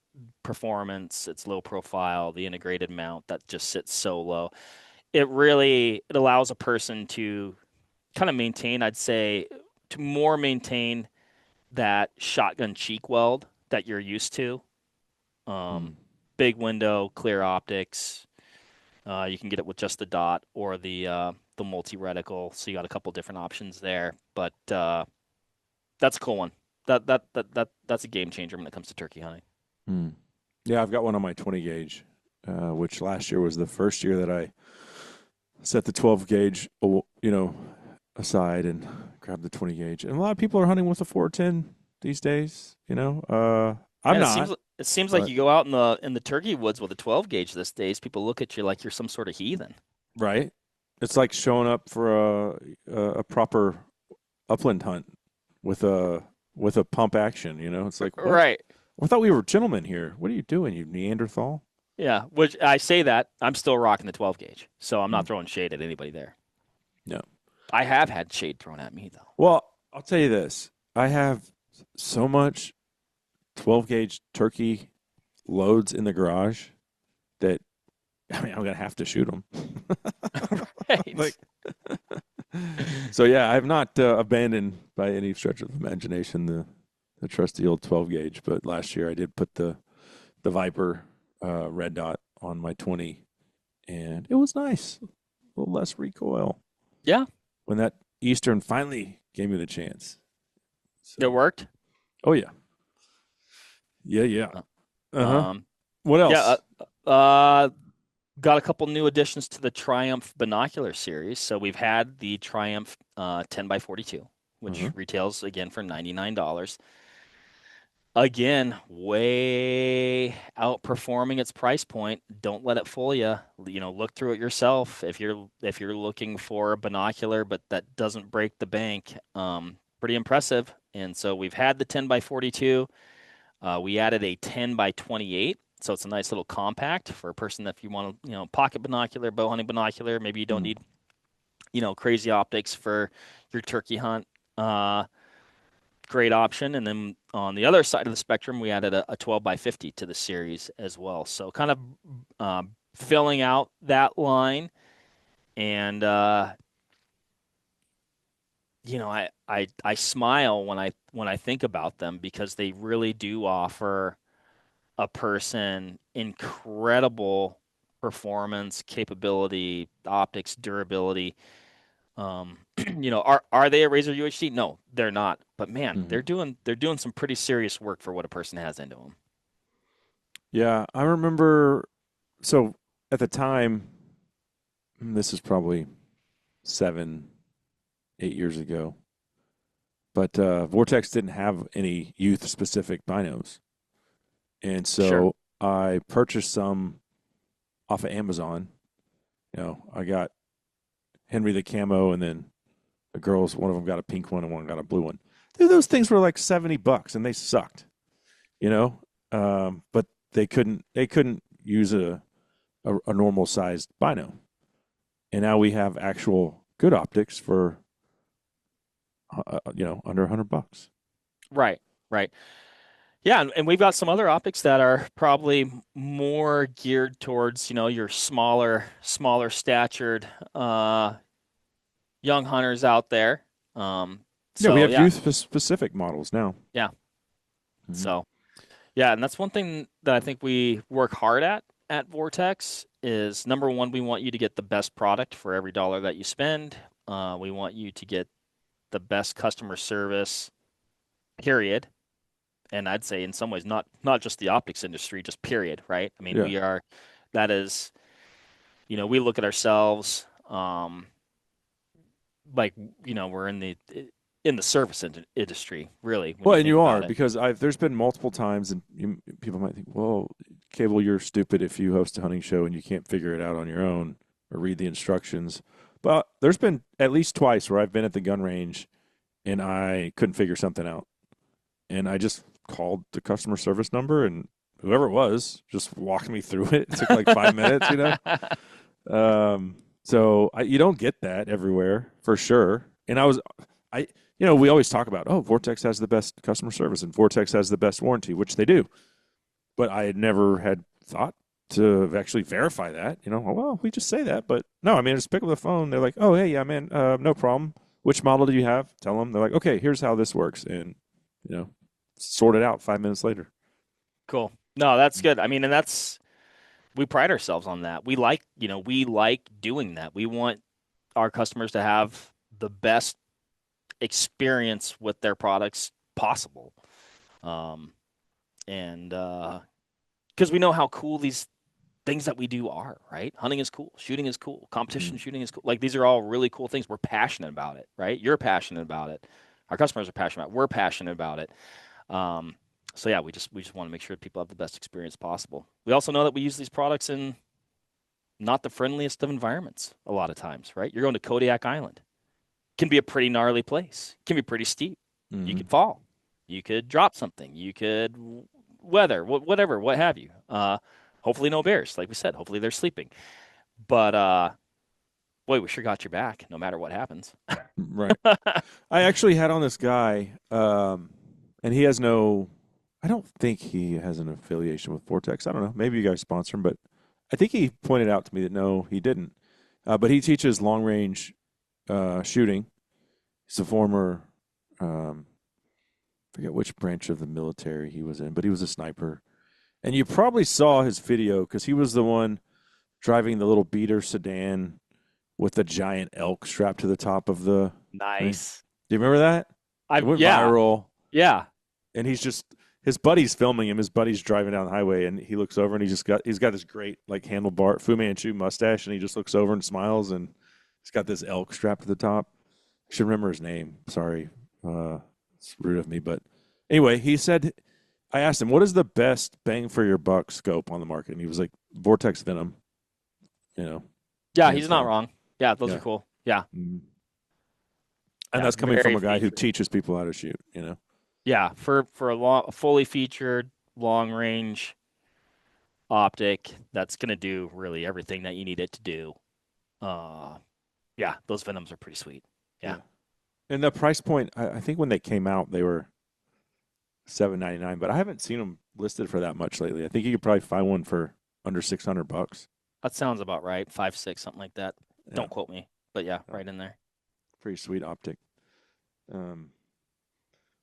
performance, it's low profile, the integrated mount that just sits so low. It allows a person to kind of maintain, I'd say, to more maintain that shotgun cheek weld that you're used to. Mm. Um, Big window, clear optics. You can get it with just the dot or the multi reticle. So you got a couple different options there, but that's a cool one. That's a game changer when it comes to turkey hunting. Mm. Yeah, I've got one on my 20 gauge, which last year was the first year that I set the 12 gauge, aside and grab the 20 gauge. And a lot of people are hunting with a 410 these days. I'm Man, not, it seems like but you go out in the turkey woods with a 12 gauge these days. People look at you like you're some sort of heathen. right. It's like showing up for a proper upland hunt with a pump action. It's like what? Right. I thought we were gentlemen here. What are you doing, you Neanderthal? Yeah. Which I say that I'm still rocking the 12 gauge, so I'm Mm. not throwing shade at anybody there. No. I have had shade thrown at me though. Well, I'll tell you this. I have so much 12 gauge turkey loads in the garage that I'm gonna have to shoot them. Like, Right. so yeah, I've not abandoned by any stretch of imagination the trusty old 12 gauge. But last year I did put the Viper red dot on my 20, and it was nice, a little less recoil Yeah, when that Eastern finally gave me the chance. it So, worked. oh yeah, yeah. Uh huh. Um, What yeah. else? Got a couple new additions to the Triumph binocular series. So we've had the Triumph 10 by 42, Uh which huh. retails again for $99. Again, way outperforming its price point. Don't let it fool you. Look through it yourself. If you're looking for a binocular, but that doesn't break the bank, pretty impressive. And so we've had the 10 by 42. We added a 10 by 28. So it's a nice little compact for a person that if you want to, pocket binocular, bow hunting binocular. Maybe you don't Hmm. need, crazy optics for your turkey hunt. great option. And then on the other side of the spectrum, we added a 12 by 50 to the series as well. So kind of filling out that line. And I smile when I think about them because they really do offer a person incredible performance, capability, optics, durability. Um, are they a Razor UHD? No, they're not. But man, Hmm. they're doing some pretty serious work for what a person has into them. Yeah, I remember. So at the time, this is probably 7, 8 years ago, but Vortex didn't have any youth-specific binos, and Sure. so I purchased some off of Amazon. I got Henry the camo, and then the girls, one of them got a pink one and one got a blue one. Dude, those things were like $70, and they sucked. You know, but they couldn't use a normal sized bino, and now we have actual good optics for under $100. Right. Right. Yeah, and we've got some other optics that are probably more geared towards, your smaller statured young hunters out there. Um, Yeah, we so have yeah, youth specific models now. yeah. Hmm. So yeah, and that's one thing that I think we work hard at Vortex is number one, we want you to get the best product for every dollar that you spend. We want you to get the best customer service, period. And I'd say in some ways, not just the optics industry, just period, right? I mean, Yeah. that is, we look at ourselves, like, we're in the service industry, really, when Well, you and think you are about it. because there's been multiple times, and people might think, "Well, Cable, you're stupid if you host a hunting show and you can't figure it out on your own or read the instructions." But there's been at least twice where I've been at the gun range and I couldn't figure something out, and I just called the customer service number, and whoever it was just walked me through it. It took like 5 minutes. You don't get that everywhere for sure. And we always talk about, oh, Vortex has the best customer service and Vortex has the best warranty, which they do. But I had never had thought to actually verify that. Well, we just say that, but no, I mean, just pick up the phone. They're like, oh, hey, yeah, man, no problem. Which model do you have? Tell them. They're like, okay, here's how this works, and you know, sort it out 5 minutes later. Cool. No, that's good. I mean, and we pride ourselves on that. We like doing that. We want our customers to have the best experience with their products possible. Um, and because we know how cool these things that we do are, right? Hunting is cool, shooting is cool, Mm-hmm. competition shooting is cool. Like these are all really cool things. We're passionate about it, right? You're passionate about it. Our customers are passionate about it. We're passionate about it. Um, so yeah, we just want to make sure people have the best experience possible. We also know that we use these products in not the friendliest of environments a lot of times, right? You're going to Kodiak Island. Can be a pretty gnarly place. Can be pretty steep. You Mm-hmm. could fall. You could drop something. You could weather, whatever, what have you. Hopefully no bears, like we said. Hopefully they're sleeping. But boy, we sure got your back, no matter what happens. Right. I actually had on this guy, and he has no. I don't think he has an affiliation with Vortex. I don't know. Maybe you guys sponsor him, but I think he pointed out to me that no, he didn't. But he teaches long range shooting. He's a former, um, forget which branch of the military he was in, but he was a sniper. And you probably saw his video because he was the one driving the little beater sedan with the giant elk strapped to the top of the thing. Nice. Do you remember that? It went Yeah, viral, yeah. and his buddy's filming him. His buddy's driving down the highway, and he looks over and he's got this great like handlebar Fu Manchu mustache, and he just looks over and smiles, and he's got this elk strapped to the top. I should remember his name. Sorry, it's rude of me, but anyway, he said I asked him what is the best bang for your buck scope on the market, and he was like Vortex Venom. You know, Yeah, hands he's not down. wrong. Yeah, those are Yeah. cool. Yeah. Mhm. And Yeah, that's coming from very a guy who featured. teaches people how to shoot. Yeah, for a fully featured long range optic that's going to do really everything that you need it to do. Uh, yeah, those Venoms are pretty sweet. Yeah. Yeah. And the price point, I think when they came out, they were $7.99, but I haven't seen them listed for that much lately. I think you could probably find one for under $600. That sounds about right. 5, 6, something like that. Yeah, Don't quote me, but yeah, yeah, right in there. pretty sweet optic. Um,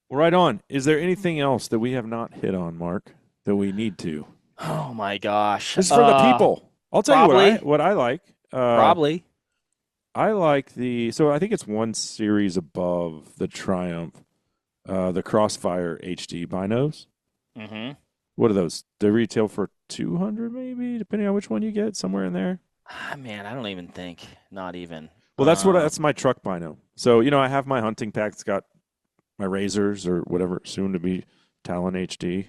well, right on. Is there anything else that we have not hit on, Mark, that we need to? Oh my gosh. This is for the people. I'll tell you Probably, what I like. probably. I like so I think it's one series above the Triumph, the Crossfire HD binos. Mm-hmm. What are those? They retail for 200 maybe, depending on which one you get, somewhere in there. Ah, man, I don't even think. Not even. Well, that's my truck bino. So, I have my hunting pack. It's got my razors or whatever, soon to be Talon HD.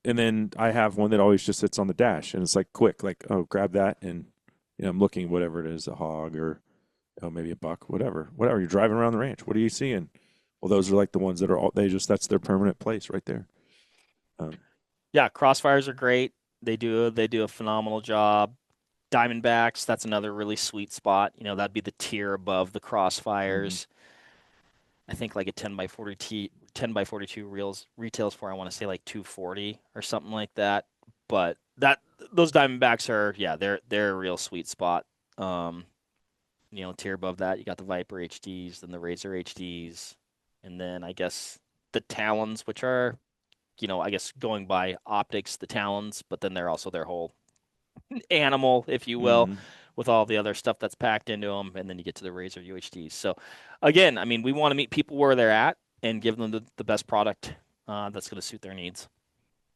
And then I have one that always just sits on the dash, and it's like quick, like, oh, grab that, and I'm looking whatever it is, a hog or maybe a buck, whatever. You're driving around the ranch. What are you seeing? Well, those are like the ones that are that's their permanent place right there. Yeah, crossfires are great. They do a phenomenal job. Diamondbacks, that's another really sweet spot. That'd be the tier above the crossfires. I think like a 10 by 42 reels retails for, I want to say like 240 or something like that. But those Diamondbacks are, yeah, they're a real sweet spot. Tier above that, you got the Viper HDs, then the Razor HDs, and then I guess the Talons, which are, I guess going by optics, the Talons, but then they're also their whole animal, if you will, with all the other stuff that's packed into them, and then you get to the Razor UHDs. So, again, I mean, we want to meet people where they're at and give them the best product that's going to suit their needs.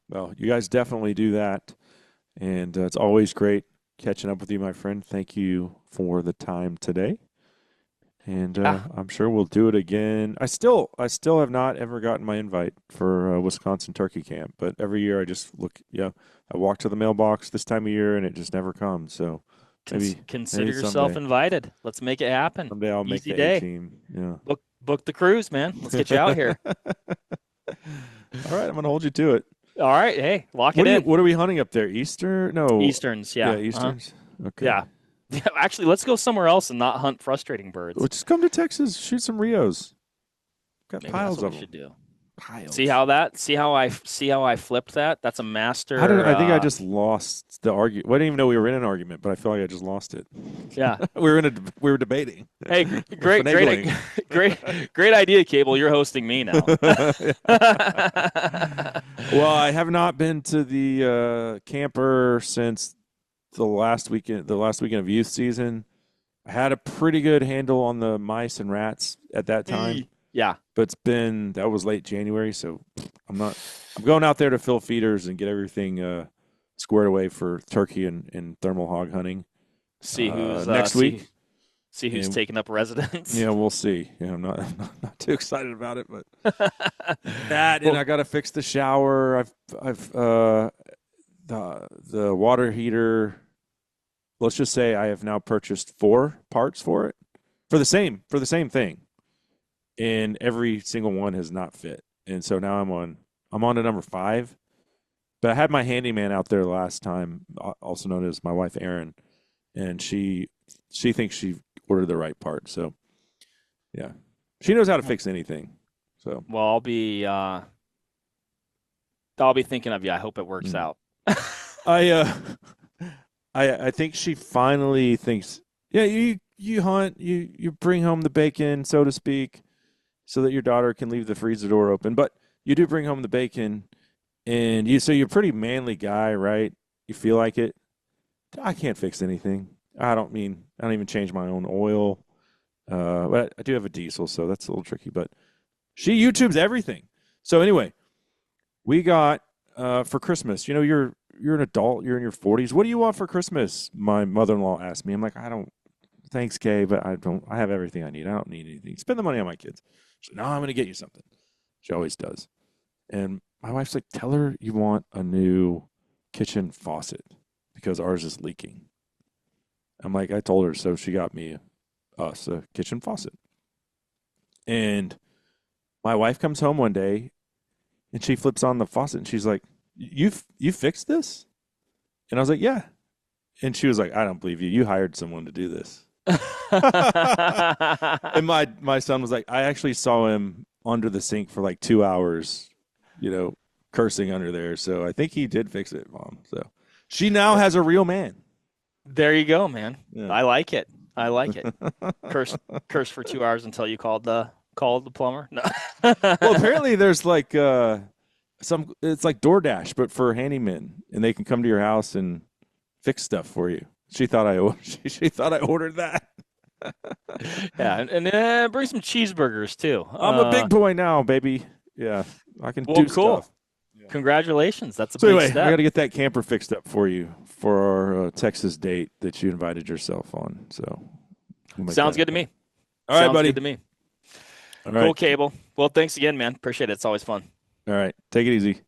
Well, you guys definitely do that, and it's always great catching up with you, my friend. Thank you for the time today, and I'm sure we'll do it again. I still have not ever gotten my invite for Wisconsin Turkey Camp, but every year I just look. Yeah, I walk to the mailbox this time of year, and it just never comes. So maybe consider maybe yourself someday. invited. Let's make it happen. Someday I'll make Easy the day. A team. Yeah. Book the cruise, man. Let's get you out here. All right, I'm gonna hold you to it. All right, hey, lock it in. What are we hunting up there? Easter? No. Easterns, yeah. Yeah, Easterns. Okay. Yeah. Actually, let's go somewhere else and not hunt frustrating birds. Well, just come to Texas, shoot some Rios. Got Maybe piles that's what of we them. should do. Piles. See how I flipped that? That's a master. I think I just lost the argument. Well, I didn't even know we were in an argument, but I feel like I just lost it. Yeah. we were debating. Hey, great idea, Cable. You're hosting me now. Well, I have not been to the camper since the last weekend of youth season. I had a pretty good handle on the mice and rats at that time. Yeah. But that was late January, so I'm going out there to fill feeders and get everything squared away for turkey and thermal hog hunting. See who's next week. See who's taking up residence. Yeah, we'll see. Yeah, I'm not too excited about it, but and I got to fix the shower. I've the water heater. Let's just say I have now purchased 4 parts for it for the same thing. And every single one has not fit. And so now I'm on to number 5. But I had my handyman out there last time, also known as my wife Erin, and she thinks she ordered the right part. So yeah. She knows how to fix anything. So well, I'll be thinking of you. I hope it works out. I think she finally thinks, yeah, you hunt, you bring home the bacon, so to speak, so that your daughter can leave the freezer door open. But you do bring home the bacon, and you're a pretty manly guy, right? You feel like it. I can't fix anything. I don't even change my own oil. But I do have a diesel, so that's a little tricky. But she YouTubes everything. So anyway, we got for Christmas. You're an adult. You're in your 40s. What do you want for Christmas? My mother-in-law asked me. I'm like, I don't. Thanks, Kay, but I don't. I have everything I need. I don't need anything. Spend the money on my kids. She's like, no, I'm going to get you something. She always does. And my wife's like, tell her you want a new kitchen faucet because ours is leaking. I'm like, I told her, so she got us a kitchen faucet. And my wife comes home one day, and she flips on the faucet, and she's like, you fixed this? And I was like, yeah. And she was like, I don't believe you. You hired someone to do this. And my son was like, I actually saw him under the sink for like 2 hours, cursing under there. So I think he did fix it, Mom. So she now has a real man. There you go, man. Yeah. I like it. I like it. Curse for 2 hours until you called the plumber. No. Well, apparently there's like it's like DoorDash, but for handymen, and they can come to your house and fix stuff for you. She thought she thought I ordered that. Yeah, and bring some cheeseburgers too. I'm a big boy now, baby. Yeah, I can do cool. stuff. Yeah. Congratulations. That's a So big anyway, step. I got to get that camper fixed up for you for our Texas date that you invited yourself on. So sounds good to me. All right, sounds buddy. good to me. All Cool, right. Cable. Well, thanks again, man. Appreciate it. It's always fun. All right. Take it easy.